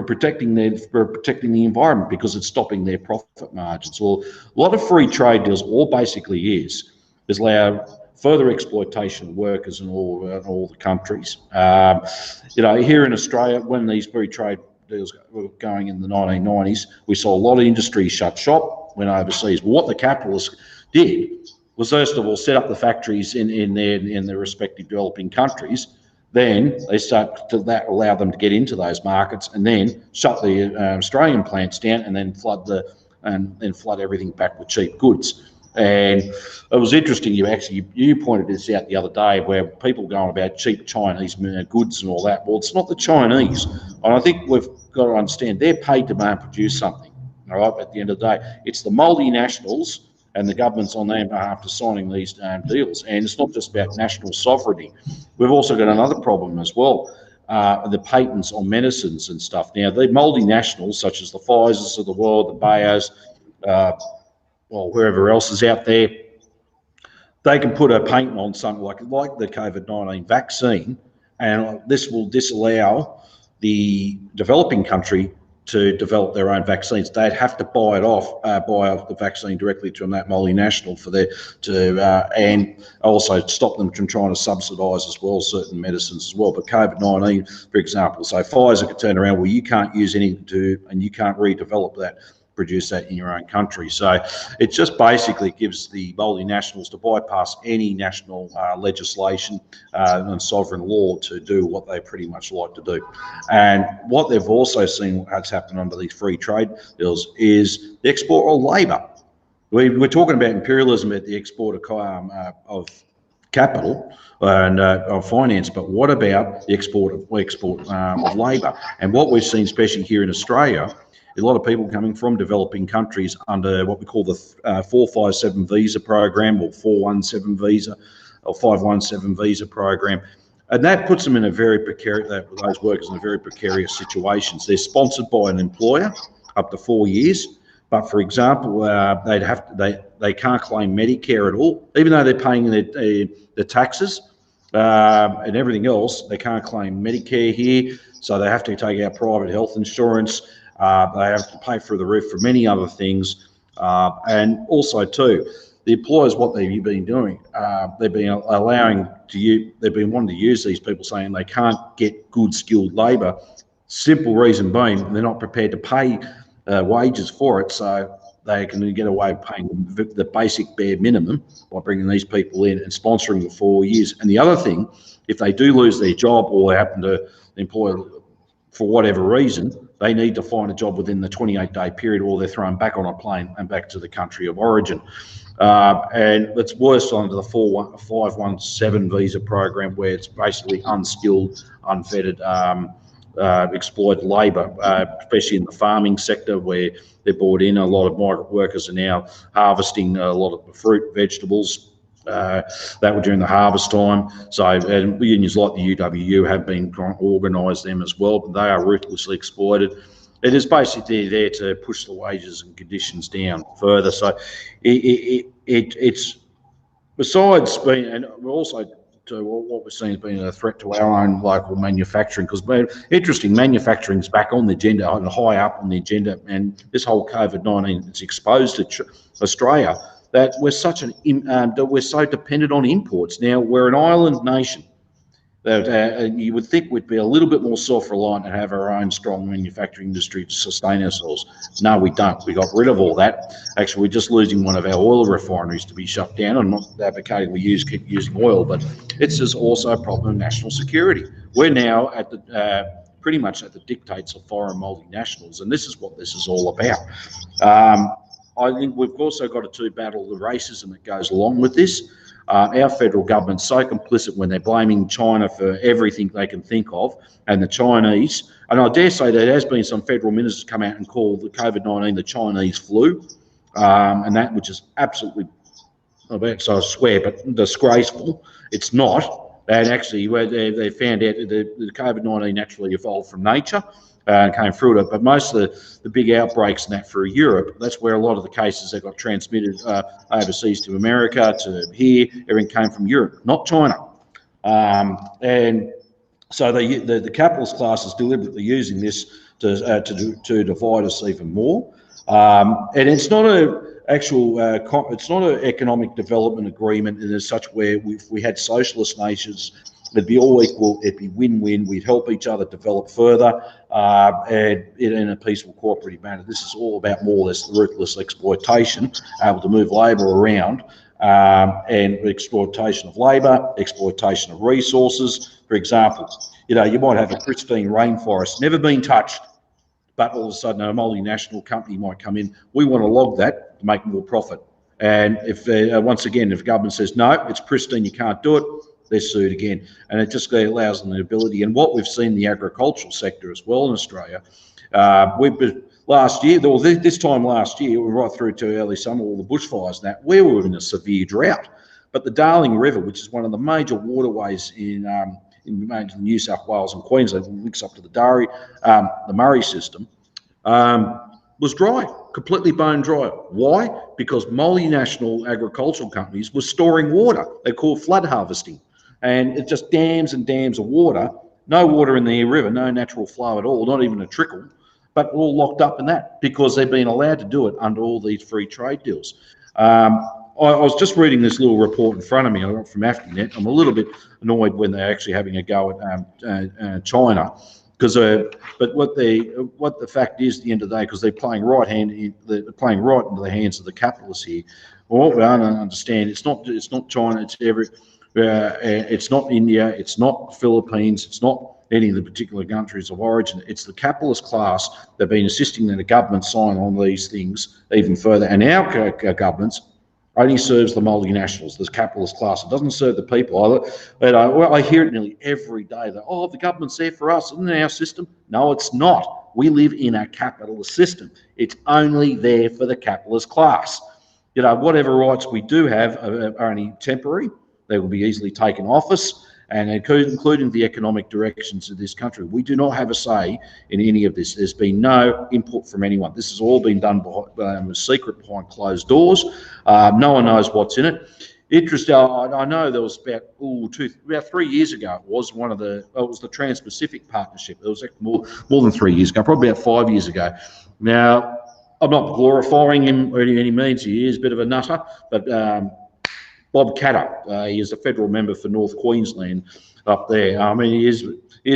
protecting the environment because it's stopping their profit margins. Well, a lot of free trade deals, all basically is allow further exploitation of workers in all the countries. Here in Australia, when these free trade deals were going in the 1990s, we saw a lot of industries shut shop, went overseas. Well, what the capitalists did was, first of all, set up the factories in their respective developing countries. Then they start to allow them to get into those markets, and then shut the Australian plants down, and then flood everything back with cheap goods. And it was interesting. You pointed this out the other day, where people going about cheap Chinese goods and all that. Well, it's not the Chinese, and I think we've got to understand they're paid to produce something. All right, at the end of the day, it's the multinationals and the governments on their behalf to signing these deals. And it's not just about national sovereignty. We've also got another problem as well, the patents on medicines and stuff. Now, the multinationals, such as the Pfizers of the world, the Bayers, wherever else is out there, they can put a patent on something like the COVID-19 vaccine, and this will disallow the developing country to develop their own vaccines. They'd have to buy off the vaccine directly from that multinational and also stop them from trying to subsidise as well certain medicines as well. But COVID-19, for example, so Pfizer could turn around, well, you can't use anything and you can't redevelop that, produce that in your own country. So it just basically gives the multinationals to bypass any national legislation and sovereign law to do what they pretty much like to do. And what they've also seen has happened under these free trade deals is the export of labour. We're talking about imperialism at the export of capital and of finance, but what about the export of labour? And what we've seen, especially here in Australia, a lot of people coming from developing countries under what we call the 457 visa program, or 417 visa, or 517 visa program. And that puts them in a very precarious, those workers in a very precarious situations. They're sponsored by an employer up to 4 years. But for example, they can't claim Medicare at all, even though they're paying the taxes and everything else. They can't claim Medicare here, so they have to take out private health insurance. They have to pay through the roof for many other things, and also too, the employers, what they've been doing, they've been wanting to use these people, saying they can't get good skilled labour. Simple reason being, they're not prepared to pay wages for it, so they can get away with paying the basic bare minimum by bringing these people in and sponsoring them for 4 years. And the other thing, if they do lose their job or they happen to employ for whatever reason, they need to find a job within the 28-day period, or they're thrown back on a plane and back to the country of origin. And it's worse under the 517 visa program, where it's basically unskilled, unvetted, exploited labour, especially in the farming sector, where they're brought in. A lot of migrant workers are now harvesting a lot of the fruit, vegetables, that were during the harvest time. So, and unions like the UWU have been trying to organise them as well, but they are ruthlessly exploited. It is basically there to push the wages and conditions down further. So, it's besides being, and also to what we're seeing as being a threat to our own local manufacturing, because interesting, manufacturing's back on the agenda and high up on the agenda, and this whole COVID-19 has exposed to Australia that we're that we're so dependent on imports. Now we're an island nation. That you would think we'd be a little bit more self-reliant and have our own strong manufacturing industry to sustain ourselves. No, we don't. We got rid of all that. Actually, we're just losing one of our oil refineries to be shut down. I'm not advocating we keep using oil, but it's just also a problem of national security. We're now at the pretty much at the dictates of foreign multinationals, and this is what this is all about. I think we've also got to battle the racism that goes along with this. Our federal government's so complicit when they're blaming China for everything they can think of, and the Chinese, and I dare say there has been some federal ministers come out and call the COVID-19 the Chinese flu, and that, which is absolutely, so I swear, but disgraceful. It's not. And actually, they found out that the COVID-19 actually evolved from nature and came through it. But most of the big outbreaks and that through Europe, that's where a lot of the cases that got transmitted overseas to America, to here, everything came from Europe, not China. And so the capitalist class is deliberately using this to divide us even more. And it's not it's not an economic development agreement in such where if we had socialist nations, it'd be all equal, it'd be win-win, we'd help each other develop further and in a peaceful, cooperative manner. This is all about more or less ruthless exploitation, able to move labour around and exploitation of labour, exploitation of resources. For example, you might have a pristine rainforest, never been touched, but all of a sudden a multinational company might come in. We want to log that to make more profit. And if once again, if government says, no, it's pristine, you can't do it, they're sued again. And it just allows them the ability. And what we've seen in the agricultural sector as well in Australia, we've been, last year, or this time last year, right through to early summer, all the bushfires and that, we were in a severe drought. But the Darling River, which is one of the major waterways in New South Wales and Queensland, links up to the Murray system, was dry, completely bone dry. Why? Because multinational agricultural companies were storing water. They call flood harvesting. And it's just dams and dams of water, no water in the river, no natural flow at all, not even a trickle, but all locked up in that because they've been allowed to do it under all these free trade deals. I was just reading this little report in front of me from AFCANet. I'm a little bit annoyed when they're actually having a go at China, because but what the fact is, at the end of the day, because they're playing right into the hands of the capitalists here. Well, what we don't understand, it's not China, it's not India, it's not Philippines, it's not any of the particular countries of origin. It's the capitalist class that have been assisting the government sign on these things even further. And our governments only serves the multinationals, this capitalist class. It doesn't serve the people either. But I hear it nearly every day that, oh, the government's there for us, isn't it our system? No, it's not. We live in a capitalist system. It's only there for the capitalist class. Whatever rights we do have are only temporary. They will be easily taken off us, and including the economic directions of this country. We do not have a say in any of this. There's been no input from anyone. This has all been done behind secret, behind closed doors. No one knows what's in it. Interesting. I know there was about 3 years ago. It was it was the Trans-Pacific Partnership. It was more than 3 years ago, probably about 5 years ago. Now, I'm not glorifying him by any means. He is a bit of a nutter, but Bob Catter, he is a federal member for North Queensland up there. I mean, he is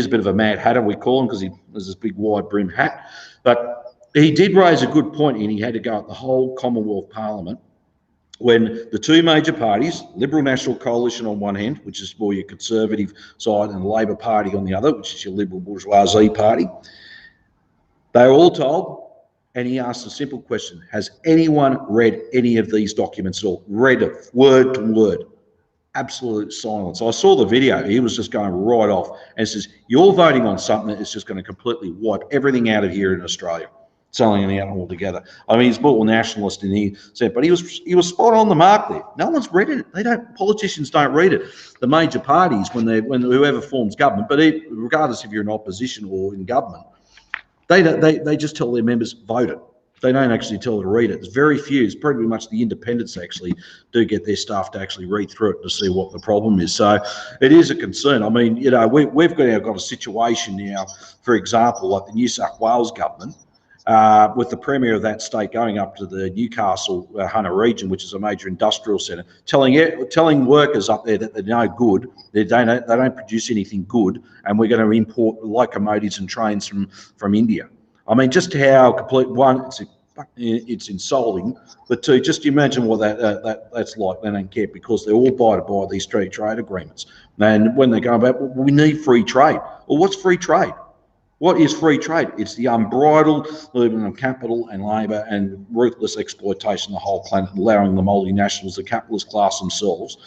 a bit of a mad hatter, we call him, because he has this big wide brim hat. But he did raise a good point, and he had to go at the whole Commonwealth Parliament when the two major parties, Liberal National Coalition on one hand, which is more your conservative side, and the Labor Party on the other, which is your liberal bourgeoisie party, they were all told, and he asked a simple question: has anyone read any of these documents at all? Read it word to word. Absolute silence. I saw the video. He was just going right off and says, you're voting on something that is just going to completely wipe everything out of here in Australia. selling it out altogether. I mean, he's bought a nationalist in here, said, but he was spot on the mark there. No one's read it. Politicians don't read it. The major parties, when whoever forms government, but regardless if you're in opposition or in government, they just tell their members vote it. They don't actually tell them to read it. There's very few. It's pretty much the independents actually do get their staff to actually read through it to see what the problem is. So it is a concern. I mean, we've got a situation now, for example, like the New South Wales government, with the Premier of that state going up to the Newcastle Hunter region, which is a major industrial centre, telling workers up there that they're no good, they don't produce anything good, and we're going to import locomotives and trains from India. I mean, just how complete one, it's insulting, but two, just imagine what that's like. They don't care because they're all by these free trade agreements. And when they go about, well, we need free trade. Well, what's free trade? What is free trade? It's the unbridled movement of capital and labour and ruthless exploitation of the whole planet, allowing the multinationals, the capitalist class themselves,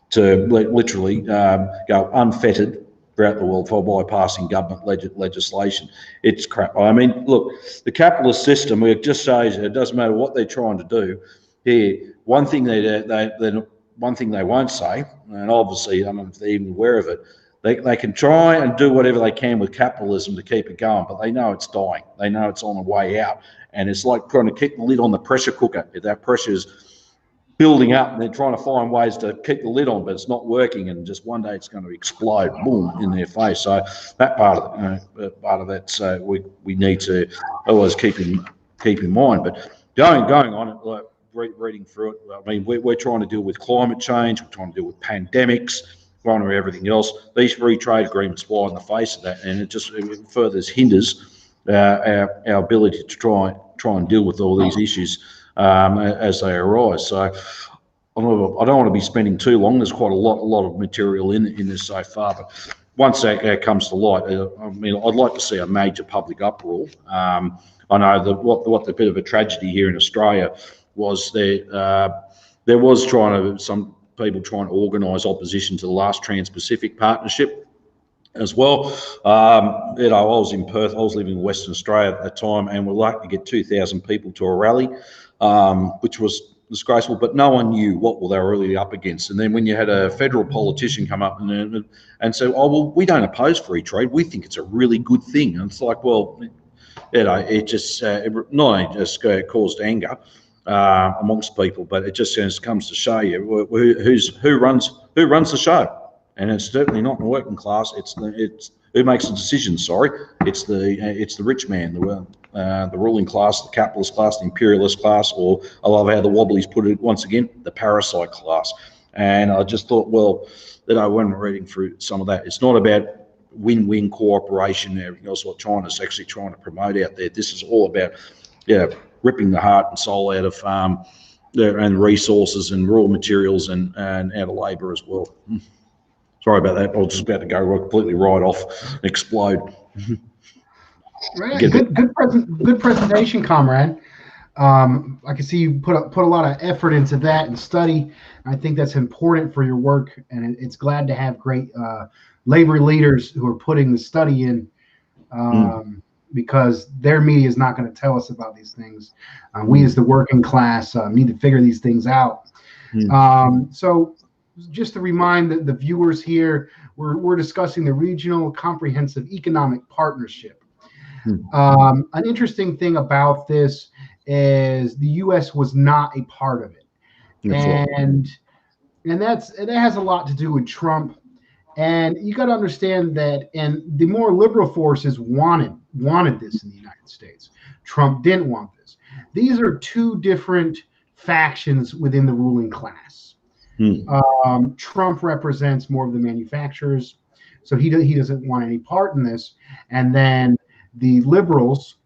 to literally go unfettered throughout the world for bypassing government legislation. It's crap. I mean, look, the capitalist system, it just says it doesn't matter what they're trying to do. Here, one thing they won't say, and obviously I don't know if they're even aware of it, they can try and do whatever they can with capitalism to keep it going, but they know it's dying. They know it's on the way out, and it's like trying to keep the lid on the pressure cooker. If that pressure's building up, and they're trying to find ways to keep the lid on, but it's not working, and just one day it's going to explode, boom, in their face. So that part of that, we need to always keep in mind. But going on, like reading through it, I mean, we're trying to deal with climate change, we're trying to deal with pandemics, trying to do everything else. These free trade agreements fly in the face of that, and it further hinders our ability to try and deal with all these issues as they arise. So I don't want to be spending too long. There's quite a lot of material in this so far, but once that comes to light, I mean, I'd like to see a major public uproar. I know that what the bit of a tragedy here in Australia was there was some people trying to organise opposition to the last Trans-Pacific Partnership as well. I was in Perth. I was living in Western Australia at that time, and we're lucky to get 2,000 people to a rally, which was disgraceful, but no one knew what they were really up against. And then when you had a federal politician come up and say, oh, well, we don't oppose free trade. We think it's a really good thing. And it's like, well, it just not only just caused anger amongst people, but it just comes to show you who runs the show. And it's certainly not the working class. It's who makes the decisions. Sorry, it's the rich man, the ruling class, the capitalist class, the imperialist class, or I love how the Wobblies put it once again, the parasite class. And I just thought, well, when I'm reading through some of that, it's not about win-win cooperation and everything else what China's actually trying to promote out there. This is all about, ripping the heart and soul out of and resources and raw materials and out of labour as well. Sorry about that. I was just about to go completely right off and explode. Right. Good presentation, comrade. I can see you put a lot of effort into that and study. I think that's important for your work, and it's glad to have great labor leaders who are putting the study in, because their media is not going to tell us about these things. We, as the working class, need to figure these things out. So, just to remind the viewers here, we're discussing the Regional Comprehensive Economic Partnership. An interesting thing about this is the U.S. was not a part of it, and that has a lot to do with Trump. And you got to understand that, and the more liberal forces wanted this in the United States. Trump didn't want this. These are two different factions within the ruling class. Trump represents more of the manufacturers, so he doesn't want any part in this. And then the liberals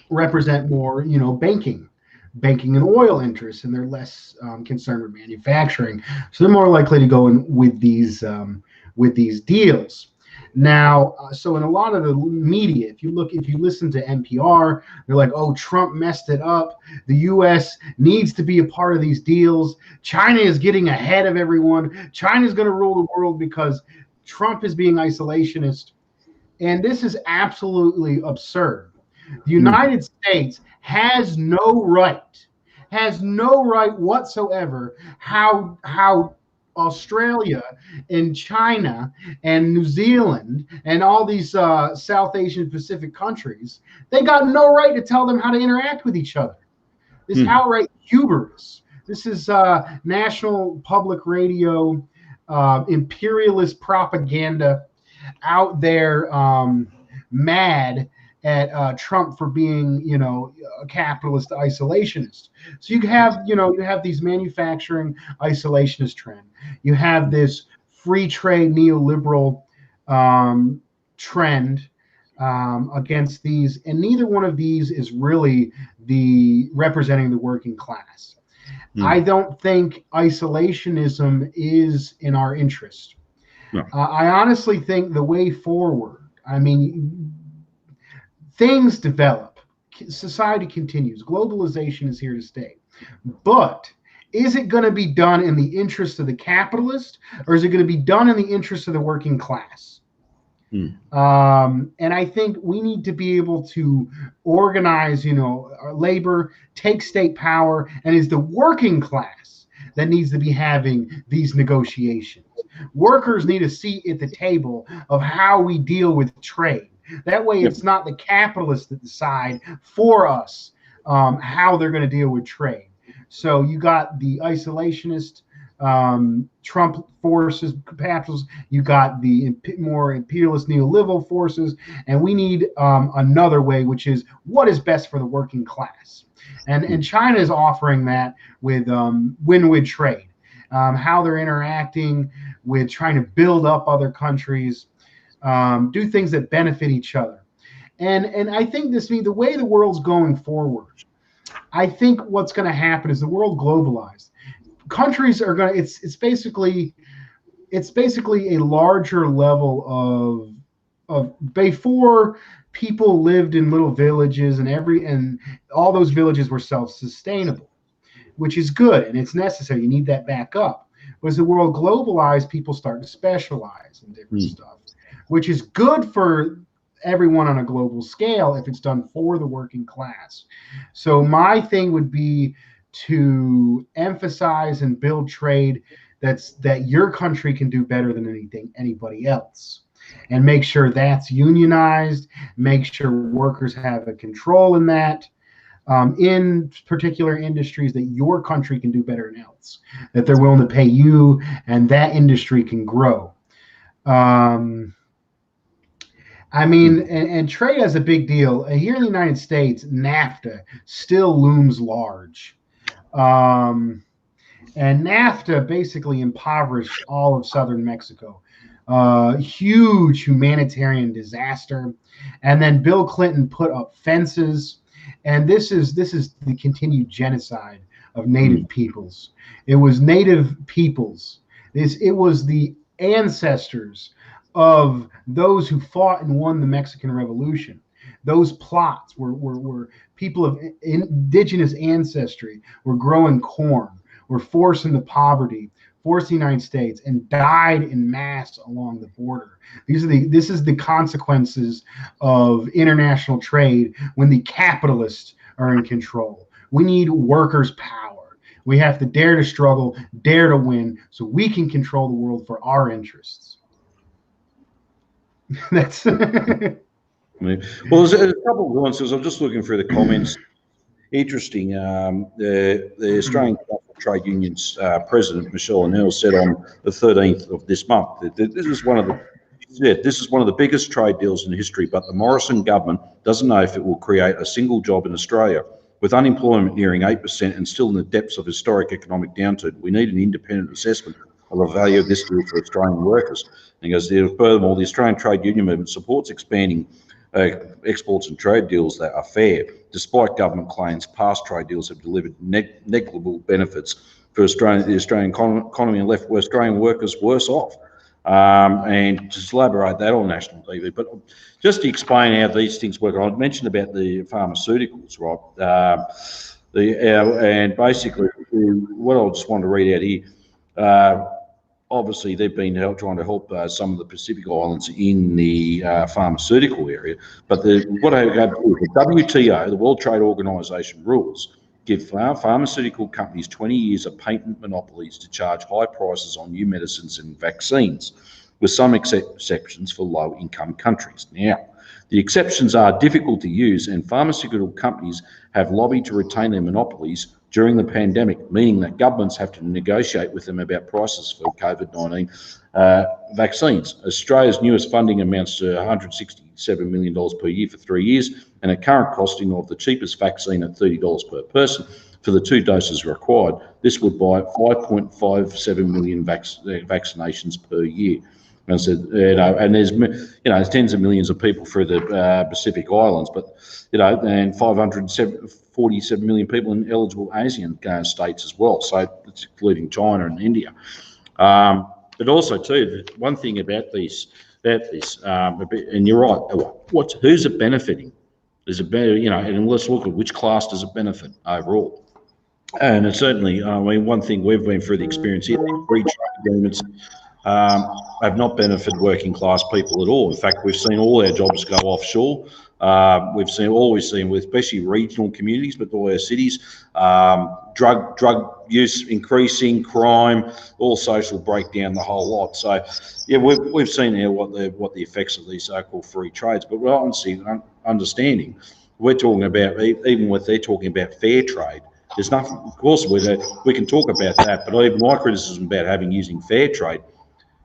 represent more, banking and oil interests, and they're less concerned with manufacturing. So they're more likely to go in with these deals. Now, so in a lot of the media, if you listen to NPR, they're like, oh, Trump messed it up. The U.S. needs to be a part of these deals. China is getting ahead of everyone. China's going to rule the world because Trump is being isolationist. And this is absolutely absurd. The United States has no right whatsoever how Australia and China and New Zealand and all these South Asian Pacific countries, they got no right to tell them how to interact with each other. This outright hubris. This is national public radio, imperialist propaganda out there, mad at Trump for being, a capitalist isolationist. So you have these manufacturing isolationist trend. You have this free trade neoliberal trend against these, and neither one of these is really representing the working class. I don't think isolationism is in our interest. No. I honestly think the way forward, I mean, things develop, society continues, globalization is here to stay. But is it going to be done in the interest of the capitalist, or is it going to be done in the interest of the working class? And I think we need to be able to organize, our labor, take state power, and it's the working class that needs to be having these negotiations. Workers need a seat at the table of how we deal with trade. That way, it's not the capitalists that decide for us how they're going to deal with trade. So you got the isolationist Trump forces, capitalists. You got the more imperialist neoliberal forces, and we need another way, which is what is best for the working class. And China is offering that with win-win trade, how they're interacting with trying to build up other countries, do things that benefit each other. And I think the way the world's going forward, I think what's going to happen is the world globalized. Countries are going to, it's basically a larger level of before people lived in little villages and all those villages were self-sustainable, which is good and it's necessary. You need that back up. But as the world globalized, people start to specialize in different stuff, which is good for everyone on a global scale if it's done for the working class. So my thing would be to emphasize and build trade that your country can do better than anybody else, and make sure that's unionized, make sure workers have a control in that, in particular industries that your country can do better than else, that they're willing to pay you and that industry can grow. I mean, and trade is a big deal. Here in the United States, NAFTA still looms large. And NAFTA basically impoverished all of southern Mexico. Huge humanitarian disaster. And then Bill Clinton put up fences. And this is the continued genocide of native peoples. It was native peoples. It was the ancestors of those who fought and won the Mexican Revolution. Those plots were people of indigenous ancestry were growing corn, were forced into poverty, forced the United States, and died in mass along the border. This is the consequences of international trade when the capitalists are in control. We need workers' power. We have to dare to struggle, dare to win, so we can control the world for our interests. That's well, there's a couple of nuances. I'm just looking through the comments. Interesting. The Australian Trade Union's president, Michelle O'Neill, said on the 13th of this month that this is one of the biggest trade deals in history, but the Morrison government doesn't know if it will create a single job in Australia. With unemployment nearing 8% and still in the depths of historic economic downturn, we need an independent assessment of the value of this deal for Australian workers. And he goes, furthermore, the Australian Trade Union movement supports expanding exports and trade deals that are fair. Despite government claims, past trade deals have delivered negligible benefits for the Australian economy and left Australian workers worse off. And just elaborate that on national TV. But just to explain how these things work, I mentioned about the pharmaceuticals, right? And basically, what I just want to read out here. obviously they've been trying to help some of the Pacific Islands in the pharmaceutical area. But what I go with the WTO, the World Trade Organization rules, give pharmaceutical companies 20 years of patent monopolies to charge high prices on new medicines and vaccines, with some exceptions for low-income countries. Now, the exceptions are difficult to use, and pharmaceutical companies have lobbied to retain their monopolies during the pandemic, meaning that governments have to negotiate with them about prices for COVID-19 vaccines. Australia's newest funding amounts to $167 million per year for 3 years, and a current costing of the cheapest vaccine at $30 per person for the 2 doses required. This would buy 5.57 million vaccinations per year. And so, and there's tens of millions of people through the Pacific Islands, but and 547 million people in eligible ASEAN states as well. So it's including China and India. But also too, one thing about this, and you're right. Who's it benefiting? Is it better? And let's look at which class does it benefit overall. And it's certainly, one thing we've been through the experience here, free trade agreements have not benefited working class people at all. In fact, we've seen all our jobs go offshore. We've seen with especially regional communities, but all our cities, drug use increasing, crime, all social breakdown, the whole lot. So, yeah, we've seen here what the effects of these so-called free trades. But we're honestly understanding, we're talking about, even what they're talking about fair trade. There's nothing. Of course, we can talk about that, but even my criticism about using fair trade.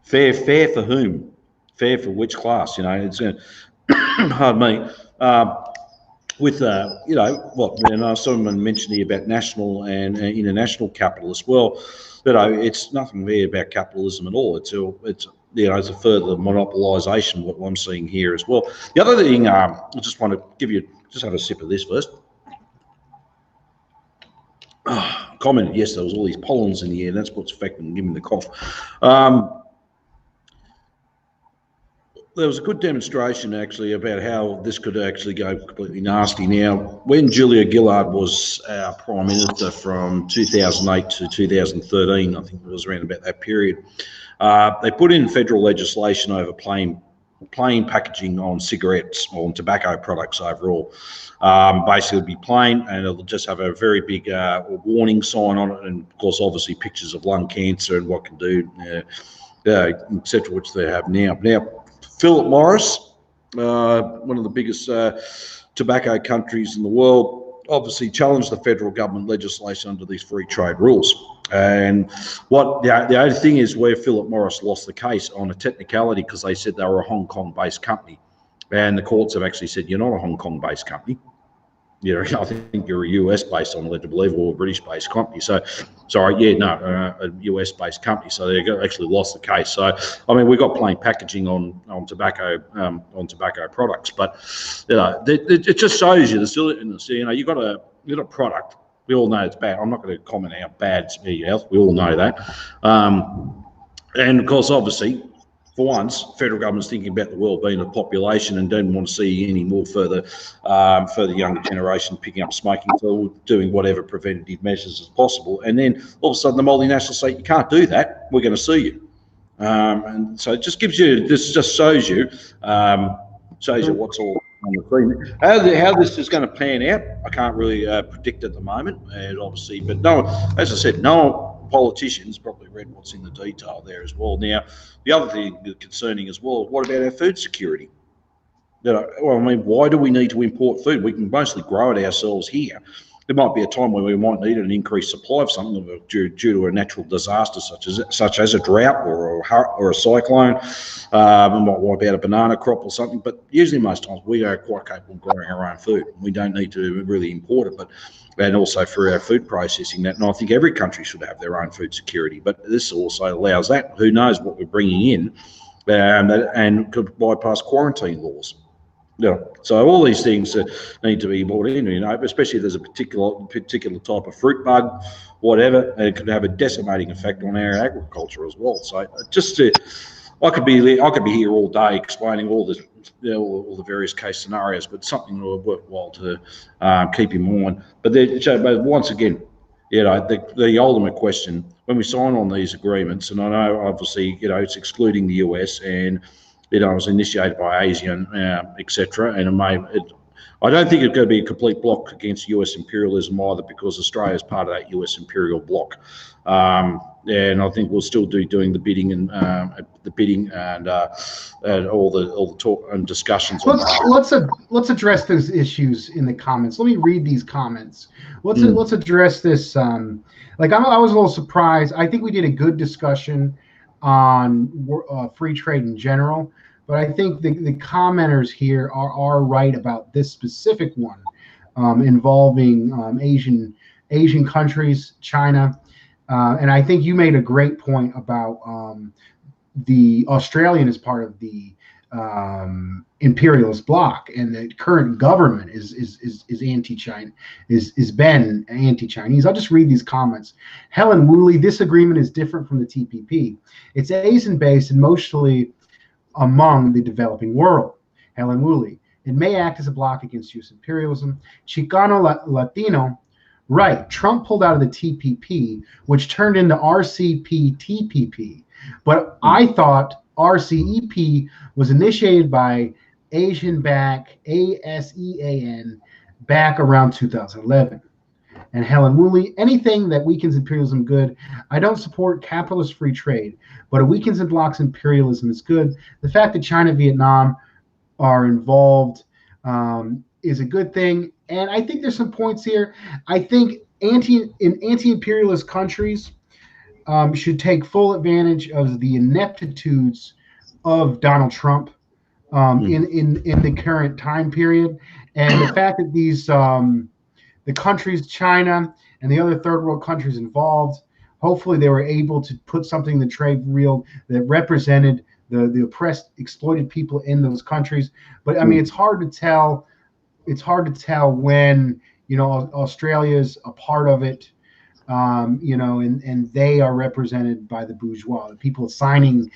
Fair for whom? Fair for which class? It's pardon me. With someone mentioned here about national and international capitalists. Well, it's nothing there about capitalism at all. It's a further monopolisation. What I'm seeing here as well. The other thing, I just want to give you, just have a sip of this first. Commented, yes, there was all these pollens in the air. That's what's affecting, giving the cough. There was a good demonstration actually about how this could actually go completely nasty. Now, when Julia Gillard was our Prime Minister from 2008 to 2013, I think it was around about that period, they put in federal legislation over plain packaging on cigarettes or on tobacco products overall. Basically it'll be plain, and it'll just have a very big warning sign on it, and of course obviously pictures of lung cancer and what can do, etc., which they have now. Philip Morris, one of the biggest tobacco countries in the world, obviously challenged the federal government legislation under these free trade rules. And the only thing is where Philip Morris lost the case on a technicality, because they said they were a Hong Kong-based company, and the courts have actually said you're not a Hong Kong-based company. I think you're a US-based, I'm led to believe, or a British-based company. So, a US-based company. So they actually lost the case. So, we've got plain packaging on tobacco products, but it just shows you the silliness. You've got a product. We all know it's bad. I'm not going to comment how bad it's for your health. We all know that. And of course, obviously, for once, federal government's thinking about the well-being of the population and don't want to see any more further younger generation picking up smoking, so doing whatever preventative measures as possible. And then all of a sudden the multinationals say, you can't do that, we're going to sue you. And so it just gives you, this just shows you what's all on the screen. How this is going to pan out, I can't really predict at the moment, and obviously, but no, as I said, no politicians probably read what's in the detail there as well. Now, the other thing concerning as well, what about our food security? Why do we need to import food? We can mostly grow it ourselves here. There might be a time where we might need an increased supply of something due to a natural disaster such as a drought or a cyclone. We might wipe out a banana crop or something, but usually most times we are quite capable of growing our own food. We don't need to really import it, and also through our food processing that. And I think every country should have their own food security, but this also allows that. Who knows what we're bringing in, and could bypass quarantine laws. So all these things need to be brought in, especially if there's a particular type of fruit bug, whatever, and it could have a decimating effect on our agriculture as well. So I could be here all day explaining all the various case scenarios, but something worthwhile to keep in mind. But once again, the ultimate question when we sign on these agreements, and I know obviously it's excluding the US, and it was initiated by ASEAN, etc. And I don't think it's going to be a complete block against US imperialism either, because Australia is part of that US imperial bloc. And I think we'll still doing the bidding and all the talk and discussions. Let's address those issues in the comments. Let me read these comments. Let's address this. I was a little surprised. I think we did a good discussion on free trade in general, but I think the commenters here are right about this specific one involving Asian countries, China. And I think you made a great point about the Australian is part of the imperialist bloc, and the current government is anti-China, is been anti-Chinese. I'll just read these comments. Helen Woolley, this agreement is different from the TPP. It's Asian-based and mostly among the developing world. Helen Woolley, it may act as a block against U.S. imperialism. Chicano Latino, right, Trump pulled out of the TPP, which turned into RCP-TPP. But I thought RCEP was initiated by Asian-backed ASEAN back around 2011. And Helen Woolley, anything that weakens imperialism good. I don't support capitalist free trade, but it weakens and blocks imperialism is good. The fact that China and Vietnam are involved is a good thing. And I think there's some points here. I think anti-imperialist countries should take full advantage of the ineptitudes of Donald Trump in the current time period, and the fact that these the countries, China and the other third world countries involved, hopefully they were able to put something in the trade reel that represented the oppressed, exploited people in those countries. But I mean, it's hard to tell. It's hard to tell when Australia's a part of it. And they are represented by the bourgeois, the people signing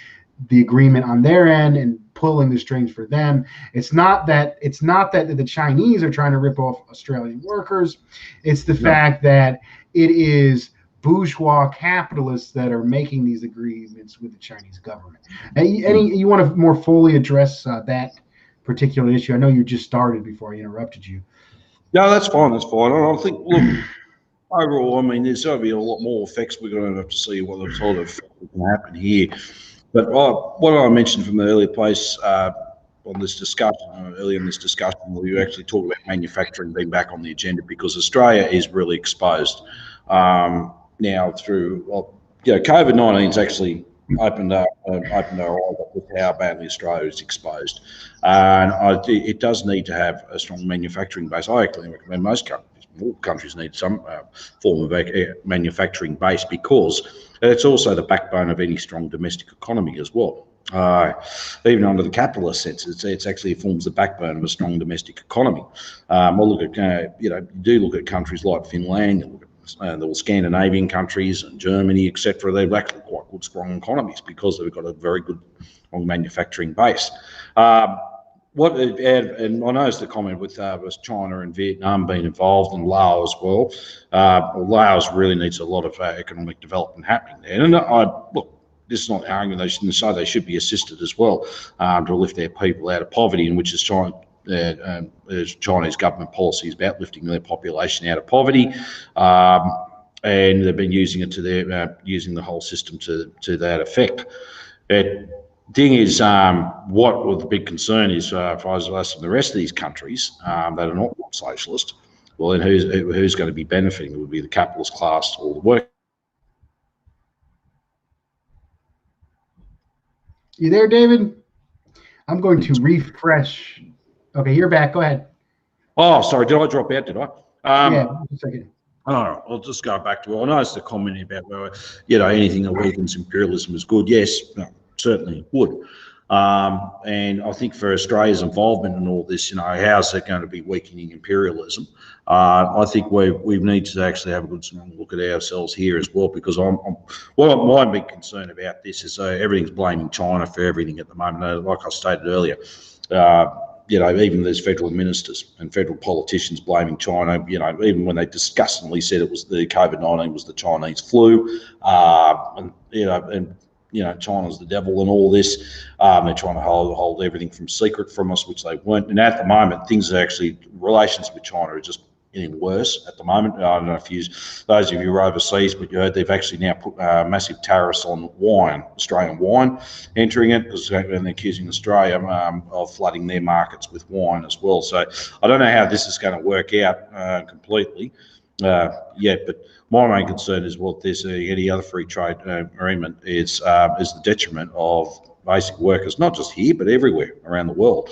the agreement on their end and pulling the strings for them. It's not that the Chinese are trying to rip off Australian workers. It's the fact that it is bourgeois capitalists that are making these agreements with the Chinese government. You want to more fully address that particular issue? I know you just started before I interrupted you. No, that's fine. That's fine. I think, look, overall, I mean, there's going to be a lot more effects. We're going to have to see what the sort of can happen here. But what I mentioned from the earlier place on this discussion, earlier in this discussion, we actually talked about manufacturing being back on the agenda, because Australia is really exposed now through, COVID-19's actually opened our eyes up with how badly Australia is exposed. And it does need to have a strong manufacturing base. I actually recommend all countries need some form of manufacturing base, because it's also the backbone of any strong domestic economy as well. Even under the capitalist sense, it's actually forms the backbone of a strong domestic economy. We'll look at, you do look at countries like Finland, look at the Scandinavian countries and Germany, etc. They're actually quite good, strong economies, because they've got a very good, strong manufacturing base. And I noticed the comment with China and Vietnam being involved, and Laos as well. Laos really needs a lot of economic development happening there. And look, this is not an argument. They shouldn't say they should be assisted as well to lift their people out of poverty, and which is Chinese government policy is about lifting their population out of poverty. And they've been using it using the whole system to that effect. Thing is, what the big concern is for us and the rest of these countries that are not socialist. Well, then who's going to be benefiting? It would be the capitalist class or the work. You there, David? I'm going to refresh. Okay, you're back. Go ahead. Oh, sorry. Did I drop out? Did I? Yeah, a second. Oh, I'll just go back to. I noticed the comment about anything that weakens imperialism is good. Yes. No, certainly would. And I think for Australia's involvement in all this, how's it going to be weakening imperialism? I think we need to actually have a good look at ourselves here as well, because my big concern about this is everything's blaming China for everything at the moment. Like I stated earlier, even there's federal ministers and federal politicians blaming China, even when they disgustingly said it was the COVID-19 was the Chinese flu, China's the devil and all this. They're trying to hold everything from secret from us, which they weren't. And at the moment, relations with China are just getting worse at the moment. I don't know if those of you who are overseas, but you heard they've actually now put massive tariffs on wine, Australian wine, entering it, because they're accusing Australia of flooding their markets with wine as well. So I don't know how this is going to work out completely yet, but my main concern is what there's any other free trade agreement is the detriment of basic workers, not just here, but everywhere around the world.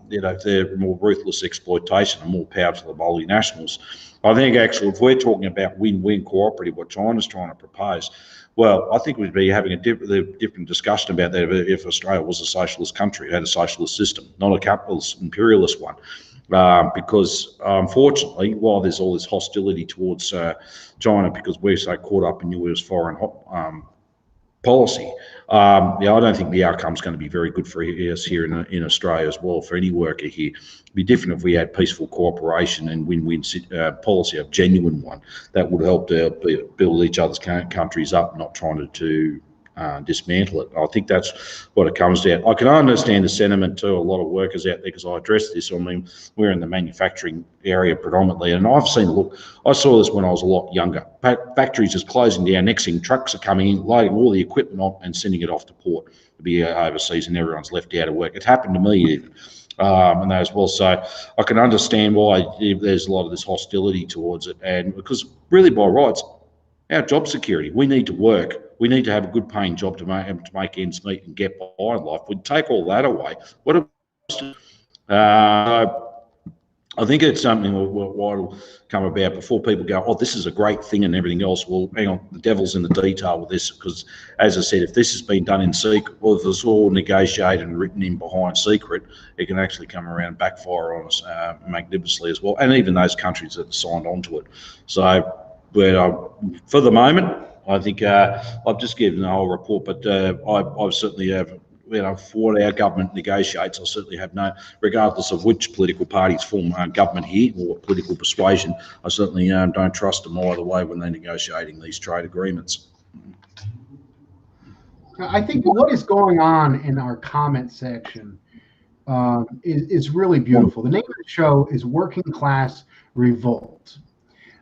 They're more ruthless exploitation and more power to the multinationals. I think actually, if we're talking about win-win cooperative, what China's trying to propose, well, I think we'd be having a different discussion about that if Australia was a socialist country, had a socialist system, not a capitalist, imperialist one. Because unfortunately, while there's all this hostility towards China because we're so caught up in US foreign policy, I don't think the outcome's going to be very good for us here in Australia as well, for any worker here. It'd be different if we had peaceful cooperation and win-win policy, a genuine one that would help to build each other's countries up, not trying to dismantle it. I think that's what it comes down. I can understand the sentiment to a lot of workers out there, because I addressed this. I mean, we're in the manufacturing area predominantly, and I've seen, look, I saw this when I was a lot younger. Factories is closing down. Next thing, trucks are coming in, loading all the equipment on and sending it off to port to be overseas, and everyone's left out of work. It happened to me even. And that as well. So I can understand why there's a lot of this hostility towards it, and because really by rights, our job security, we need to work. We need to have a good paying job to make ends meet and get by in life. We'd take all that away. What I think it's something will come about before people go, oh, this is a great thing and everything else. Well, hang on, the devil's in the detail with this, because as I said, if this has been done in secret, or if it's all negotiated and written in behind secret, it can actually come around and backfire on us magnificently as well. And even those countries that signed on to it. So, for the moment, I think I've just given the whole report, but I've certainly have, for what our government negotiates, I certainly have no, regardless of which political parties form government here or what political persuasion, I certainly don't trust them either way when they're negotiating these trade agreements. I think what is going on in our comment section is really beautiful. The name of the show is Working Class Revolt.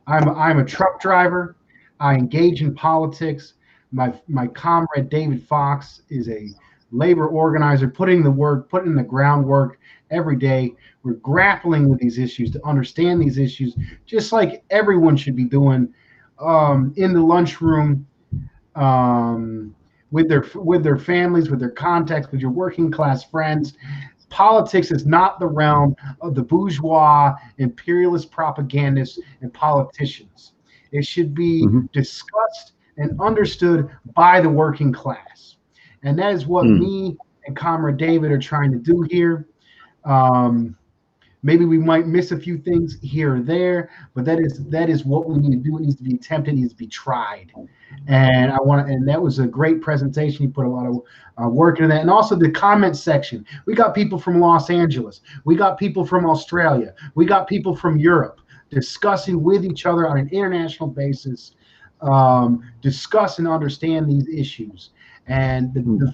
I'm a truck driver. I engage in politics. My comrade David Fox is a labor organizer, putting in the groundwork every day. We're grappling with these issues to understand these issues, just like everyone should be doing in the lunchroom, with their families, with their contacts, with your working class friends. Politics is not the realm of the bourgeois, imperialist propagandists, and politicians. It should be discussed and understood by the working class. And that is what me and Comrade David are trying to do here. Maybe we might miss a few things here or there, but that is what we need to do. It needs to be attempted, it needs to be tried. And that was a great presentation. You put a lot of work into that. And also the comment section. We got people from Los Angeles. We got people from Australia. We got people from Europe discussing with each other on an international basis, discuss and understand these issues. And the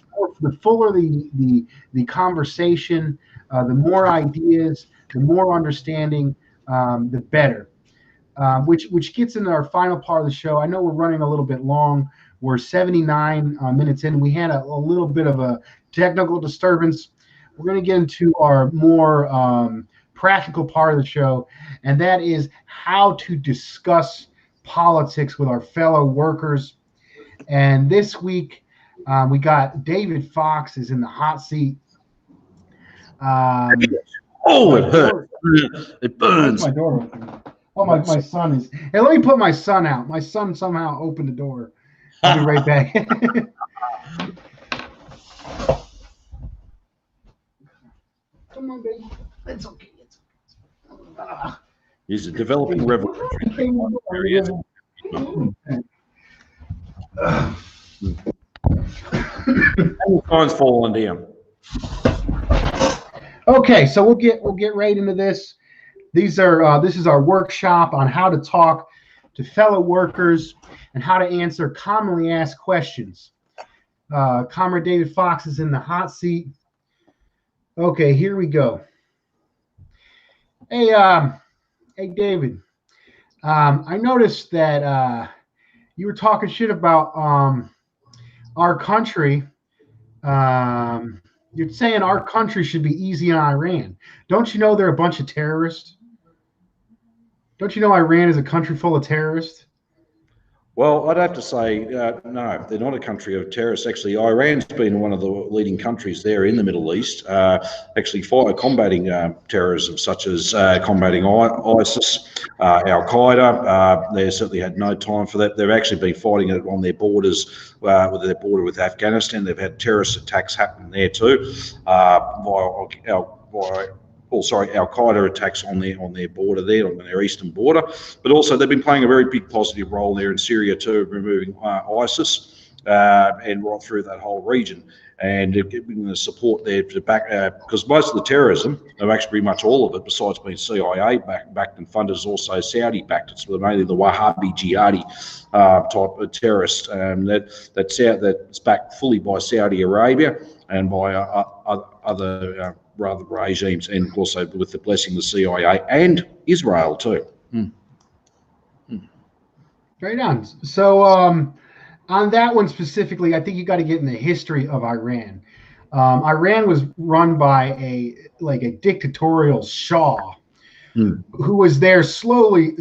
fuller the conversation, the more ideas, the more understanding, the better. Which gets into our final part of the show. I know we're running a little bit long. We're 79 minutes in. We had a little bit of a technical disturbance. We're going to get into our more practical part of the show, and that is how to discuss politics with our fellow workers. And this week, we got David Fox is in the hot seat. It hurts. It burns. My door open. Oh, my son is. Hey, let me put my son out. My son somehow opened the door. I'll be right back. Come on, baby. It's okay. He's a developing revolutionary. And the sign's falling down. Okay, so we'll get right into this. This is our workshop on how to talk to fellow workers and how to answer commonly asked questions. Comrade David Fox is in the hot seat. Okay, here we go. Hey, hey, David. I noticed that you were talking shit about our country. You're saying our country should be easy on Iran. Don't you know they're a bunch of terrorists? Don't you know Iran is a country full of terrorists? Well, I'd have to say, no, they're not a country of terrorists. Actually, Iran's been one of the leading countries there in the Middle East, actually combating terrorism, such as combating ISIS, Al Qaeda. They certainly had no time for that. They've actually been fighting it on their borders, with their border with Afghanistan. They've had terrorist attacks happen there too, Al Qaeda attacks on their border there, on their eastern border. But also they've been playing a very big positive role there in Syria too, removing ISIS and right through that whole region. And giving the support there to back, because most of the terrorism, actually pretty much all of it, besides being CIA backed and funded, is also Saudi backed. It's mainly the Wahhabi jihadi type of terrorist that's backed fully by Saudi Arabia and by other rather regimes, and also with the blessing of the CIA and Israel too. Right on. So on that one specifically, I think you got to get in the history of Iran. Iran was run by a dictatorial Shah, who was there solely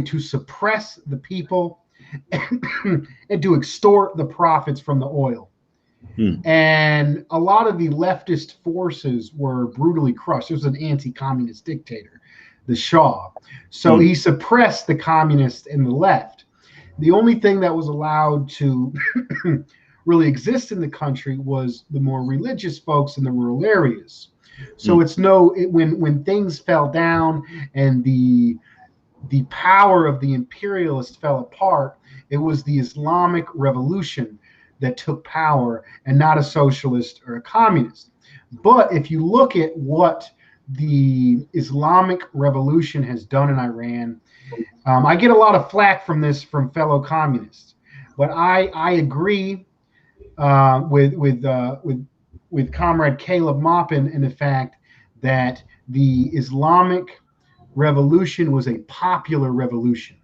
to suppress the people and to extort the profits from the oil. And a lot of the leftist forces were brutally crushed. It was an anti-communist dictator, the Shah. So he suppressed the communists and the left. The only thing that was allowed to really exist in the country was the more religious folks in the rural areas. So when things fell down and the power of the imperialists fell apart, it was the Islamic Revolution that took power, and not a socialist or a communist. But if you look at what the Islamic Revolution has done in Iran, I get a lot of flack from fellow communists, but I agree with Comrade Caleb Maupin in the fact that the Islamic Revolution was a popular revolution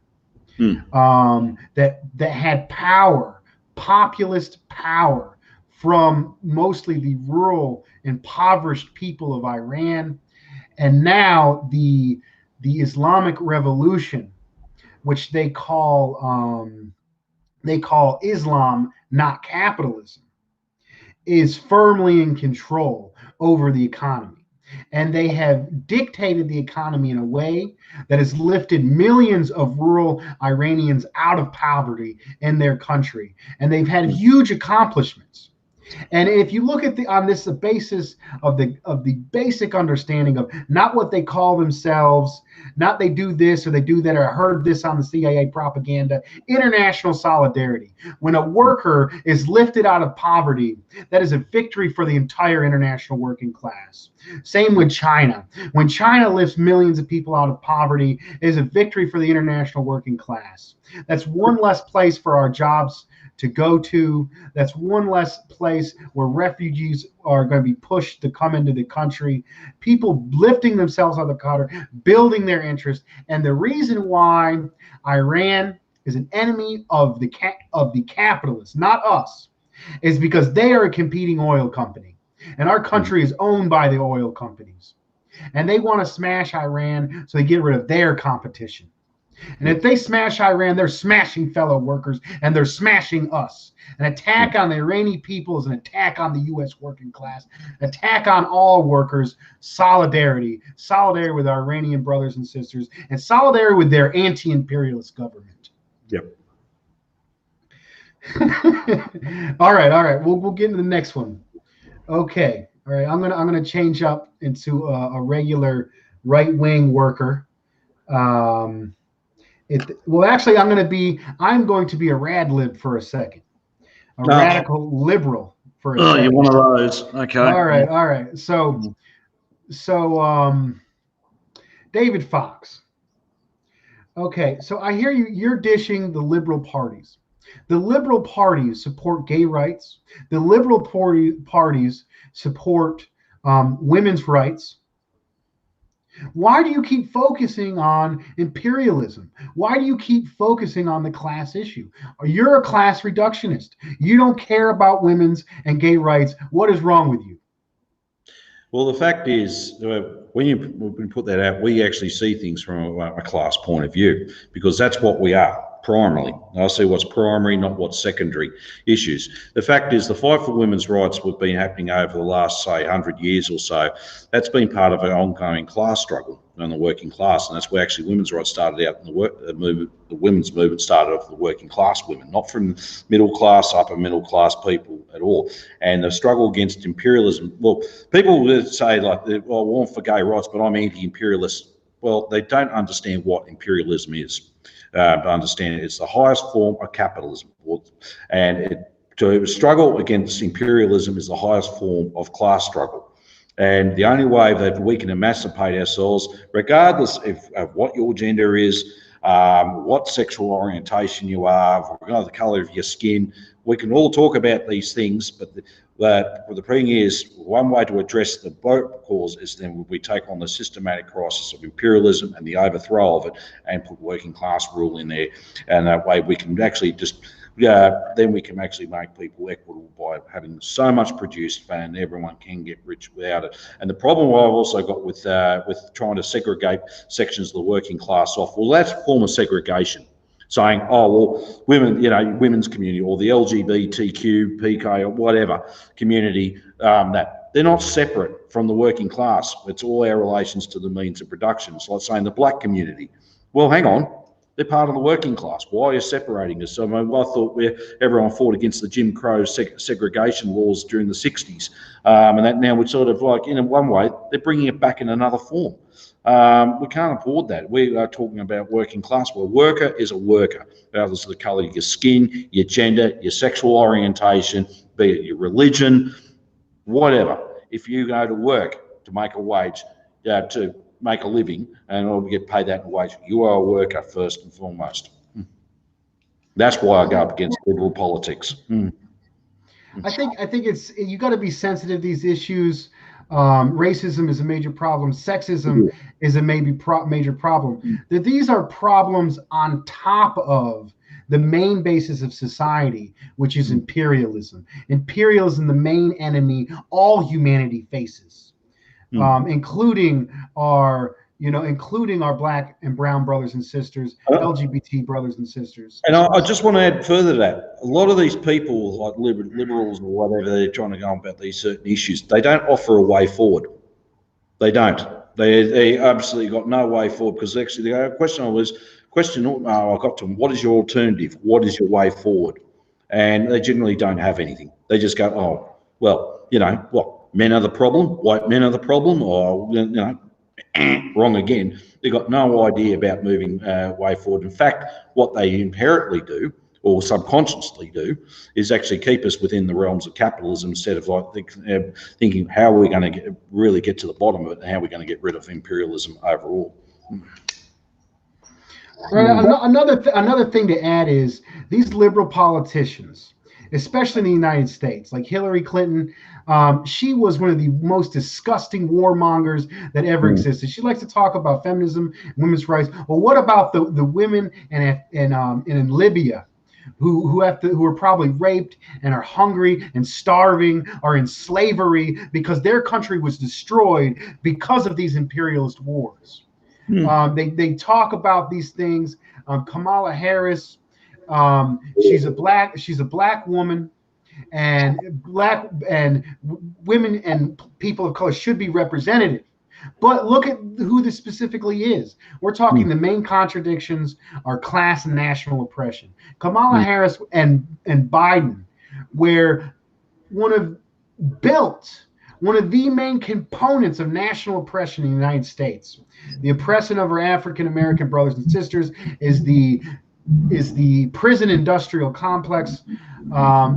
that had power. Populist power from mostly the rural, impoverished people of Iran, and now the Islamic Revolution, which they call Islam, not capitalism, is firmly in control over the economy. And they have dictated the economy in a way that has lifted millions of rural Iranians out of poverty in their country. And they've had huge accomplishments. And if you look at the basis of the basic understanding of not what they call themselves, not they do this or they do that, or I heard this on the CIA propaganda, international solidarity. When a worker is lifted out of poverty, that is a victory for the entire international working class. Same with China. When China lifts millions of people out of poverty, it is a victory for the international working class. That's one less place for our jobs to go to. That's one less place where refugees are going to be pushed to come into the country. People lifting themselves out of the gutter, building their interest. And the reason why Iran is an enemy of the capitalists, not us, is because they are a competing oil company. And our country is owned by the oil companies. And they want to smash Iran so they get rid of their competition. And if they smash Iran, they're smashing fellow workers, and they're smashing us. An attack on the Iranian people is an attack on the U.S. working class, an attack on all workers. Solidarity with our Iranian brothers and sisters, and solidarity with their anti-imperialist government. Yep. All right. We'll get into the next one. Okay. All right. I'm gonna change up into a regular right-wing worker. Actually, I'm going to be a rad lib for a second. Radical liberal for a second. You're one of those. Okay. All right. So So David Fox. Okay, so I hear you're dishing the liberal parties. The liberal parties support gay rights. The liberal parties support women's rights. Why do you keep focusing on imperialism? Why do you keep focusing on the class issue? You're a class reductionist. You don't care about women's and gay rights. What is wrong with you? Well, the fact is, when you put that out, we actually see things from a class point of view, because that's what we are primarily. I see what's primary, not what's secondary issues. The fact is, the fight for women's rights have been happening over the last, say, 100 years or so. That's been part of an ongoing class struggle in the working class, and that's where actually women's rights started out in the movement. The women's movement started off the working class women, not from middle class, upper middle class people at all. And the struggle against imperialism, well, people will say like, well, I want for gay rights, but I'm anti-imperialist. Well, they don't understand what imperialism is. Understand it's the highest form of capitalism, and to struggle against imperialism is the highest form of class struggle. And the only way that we can emancipate ourselves, regardless of what your gender is, what sexual orientation you are, the colour of your skin, we can all talk about these things, but the thing is, one way to address the both cause is then we take on the systematic crisis of imperialism and the overthrow of it and put working class rule in there. And that way we can actually just, then we can actually make people equitable by having so much produced and everyone can get rich without it. And the problem I've also got with trying to segregate sections of the working class off, well, that's a form of segregation. Saying, oh, well, women, women's community or the LGBTQ, PK or whatever community, that they're not separate from the working class. It's all our relations to the means of production. It's like saying the black community. Well, hang on, they're part of the working class. Why are you separating us? I thought everyone fought against the Jim Crow segregation laws during the 60s. And that now we're sort of like, in one way, they're bringing it back in another form. We can't afford that. We are talking about working class. Well, a worker is a worker, regardless of the colour of your skin, your gender, your sexual orientation, be it your religion, whatever. If you go to work to make a wage, to make a living, and get paid that in a wage, you are a worker first and foremost. That's why I go up against liberal politics. I think it's you got to be sensitive to these issues. Racism is a major problem. Sexism is a major problem. That these are problems on top of the main basis of society, which is imperialism. Imperialism, the main enemy all humanity faces, including our black and brown brothers and sisters, LGBT brothers and sisters. And I just want to add further to that. A lot of these people, like liberals or whatever, they're trying to go on about these certain issues. They don't offer a way forward. They don't. They absolutely got no way forward, because actually the question I got to them, what is your alternative? What is your way forward? And they generally don't have anything. They just go, oh, well, what, men are the problem? White men are the problem? Or, wrong again. They've got no idea about moving way forward. In fact, what they inherently do or subconsciously do is actually keep us within the realms of capitalism, instead of like thinking how are we going to really get to the bottom of it, and how are we going to get rid of imperialism overall. Right. Another thing to add is these liberal politicians, especially in the United States, like Hillary Clinton. She was one of the most disgusting warmongers that ever existed. She likes to talk about feminism, women's rights. Well, what about the women in Libya who are probably raped and are hungry and starving, are in slavery because their country was destroyed because of these imperialist wars? They talk about these things. Kamala Harris, she's a black woman. And women and people of color should be represented. But look at who this specifically is. We're talking the main contradictions are class and national oppression. Kamala Harris and Biden, where one of the main components of national oppression in the United States, the oppression of our African American brothers and sisters, is the prison industrial complex,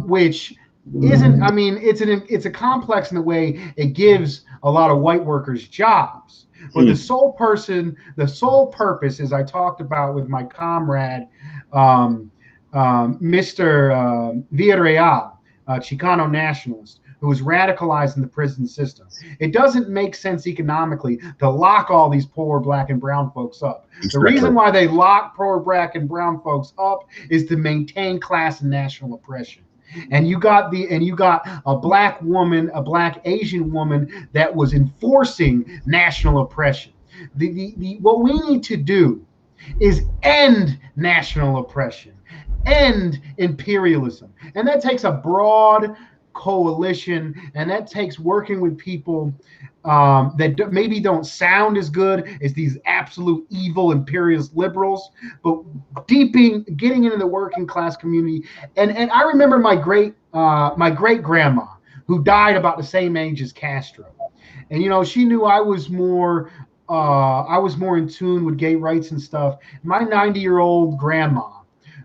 which isn't. I mean, it's a complex in the way it gives a lot of white workers jobs. But the sole purpose, as I talked about with my comrade, um, Mr. Villarreal, Chicano nationalist, who was radicalized in the prison system. It doesn't make sense economically to lock all these poor black and brown folks up. The Exactly. reason why they lock poor black and brown folks up is to maintain class and national oppression. And you got a black woman, a black Asian woman that was enforcing national oppression. What we need to do is end national oppression, end imperialism. And that takes a broad coalition, and that takes working with people that maybe don't sound as good as these absolute evil imperialist liberals, but getting into the working class community. And I remember my great grandma, who died about the same age as Castro, and she knew I was more in tune with gay rights and stuff. My 90-year-old grandma,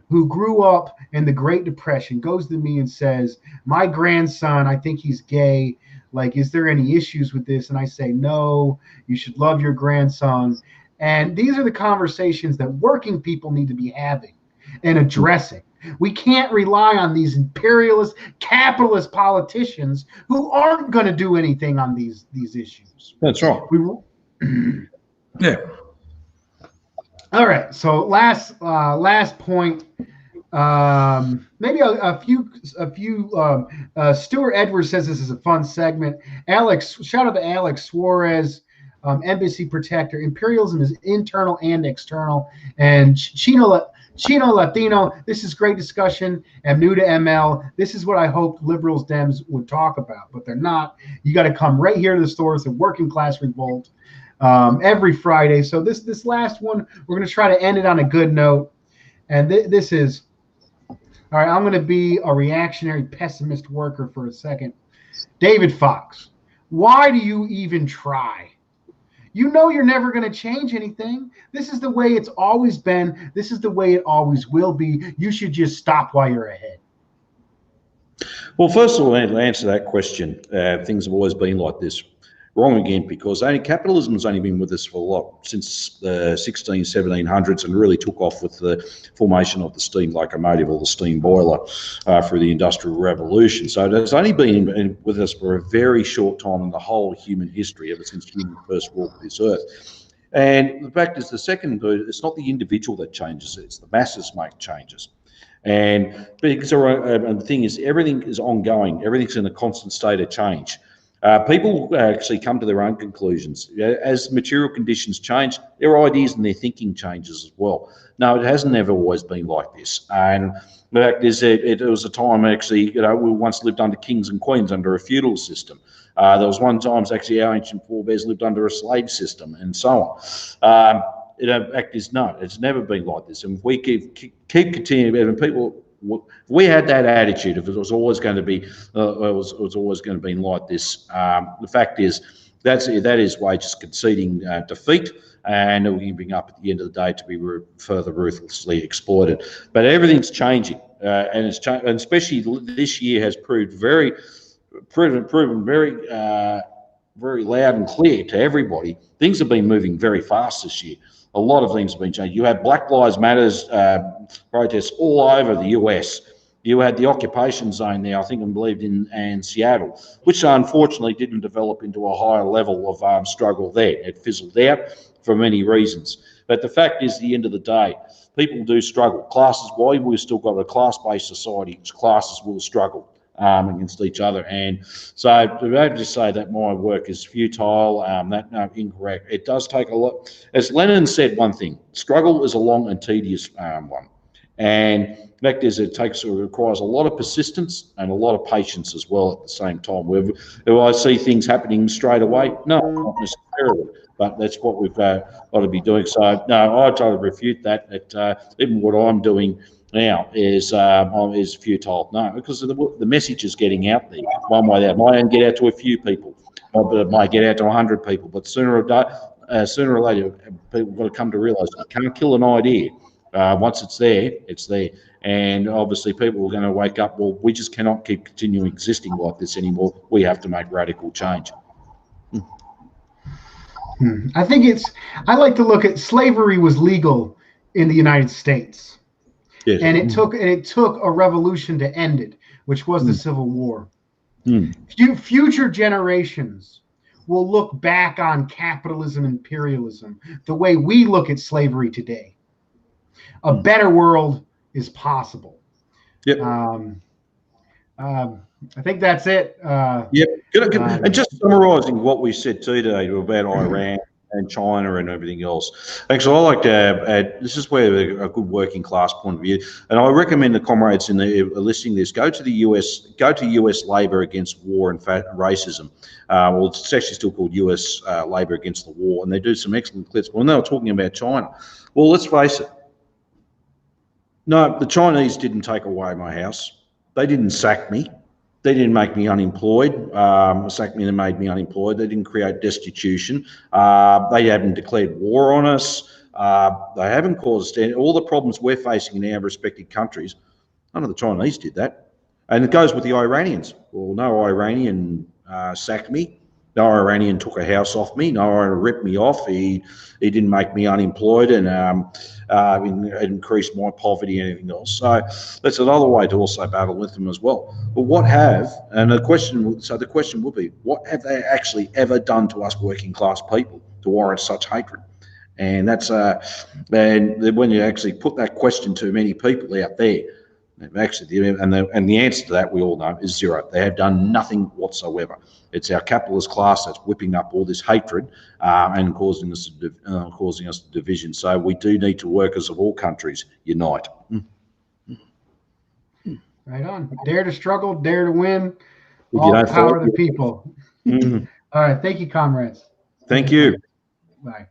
who grew up in the Great Depression, goes to me and says, "My grandson, I think he's gay. Like, is there any issues with this?" And I say, "No, you should love your grandson." And these are the conversations that working people need to be having and addressing. We can't rely on these imperialist, capitalist politicians who aren't going to do anything on these issues. That's right. We Yeah. All right. So last point. Maybe a few. Stuart Edwards says this is a fun segment. Alex, shout out to Alex Suarez, embassy protector. Imperialism is internal and external. And Chino Latino. This is great discussion. I'm new to ML. This is what I hoped liberals Dems would talk about, but they're not. You got to come right here to the store. It's a working class revolt. Every Friday. So this last one, we're going to try to end it on a good note. And this is, all right, I'm going to be a reactionary pessimist worker for a second. David Fox, why do you even try? You know you're never going to change anything. This is the way it's always been. This is the way it always will be. You should just stop while you're ahead. Well, first of all, to answer that question, things have always been like this. Wrong again, because capitalism has only been with us for a lot since the 1700s and really took off with the formation of the steam locomotive or the steam boiler through the Industrial Revolution. So it has only been with us for a very short time in the whole human history, ever since humans first walked this earth. And the fact is, it's not the individual that changes, it's the masses make changes. And the thing is, everything is ongoing, everything's in a constant state of change. People actually come to their own conclusions. As material conditions change, their ideas and their thinking changes as well. No, it hasn't ever always been like this. And the fact is, it was a time actually, we once lived under kings and queens under a feudal system. There was one time actually our ancient forebears lived under a slave system and so on. The fact is, no, it's never been like this. And if we keep continuing, and people, we had that attitude. If it was always going to be, it was always going to be like this. The fact is, that is way just conceding defeat and giving up at the end of the day to be further ruthlessly exploited. But everything's changing, and it's and especially this year has proven very very loud and clear to everybody. Things have been moving very fast this year. A lot of things have been changed. You had Black Lives Matters protests all over the US. You had the occupation zone there, I think I believed in Seattle, which unfortunately didn't develop into a higher level of struggle there. It fizzled out for many reasons. But the fact is, at the end of the day, people do struggle. Classes, why we've still got a class-based society, classes will struggle against each other. And so to just say that my work is futile, incorrect. It does take a lot. As Lenin said one thing, struggle is a long and tedious one. And the fact is, it requires a lot of persistence and a lot of patience as well at the same time. Do I see things happening straight away? No, not necessarily. But that's what we've got to be doing. So, no, I try to refute that even what I'm doing now is futile. No, because the message is getting out there one way. That might get out to a few people, but it might get out to 100 people. But sooner or later, people have got to come to realise you can't kill an idea. Once it's there, it's there. And obviously people are going to wake up, well, we just cannot keep continuing existing like this anymore. We have to make radical change. I think I like to look at slavery was legal in the United States. Yes. And it took a revolution to end it, which was the Civil War. Future generations will look back on capitalism, imperialism, the way we look at slavery today. A better world is possible. Yep. I think that's it. Yep. And just summarising what we said today about Iran and China and everything else. Actually, I like to add, this is where a good working class point of view, and I recommend the comrades in the listening this, go to the US, go to US Labour Against War and Racism. Well, it's actually still called US Labour Against the War, and they do some excellent clips. When they were talking about China, well, let's face it. No, the Chinese didn't take away my house. They didn't sack me. They didn't make me unemployed, sacked me and made me unemployed. They didn't create destitution. They haven't declared war on us. They haven't caused all the problems we're facing in our respective countries. None of the Chinese did that. And it goes with the Iranians. Well, no Iranian sacked me. No Iranian took a house off me. No Iranian ripped me off. He didn't make me unemployed and increase my poverty and anything else. So that's another way to also battle with them as well. But the question will be, what have they actually ever done to us working class people to warrant such hatred? And that's and when you actually put that question to many people out there, and the answer to that, we all know, is zero. They have done nothing whatsoever. It's our capitalist class that's whipping up all this hatred and causing us division. So we do need to, workers of all countries, unite. Right on. Dare to struggle, dare to win. All the power of the people. All right. Thank you, comrades. Thank you. Bye.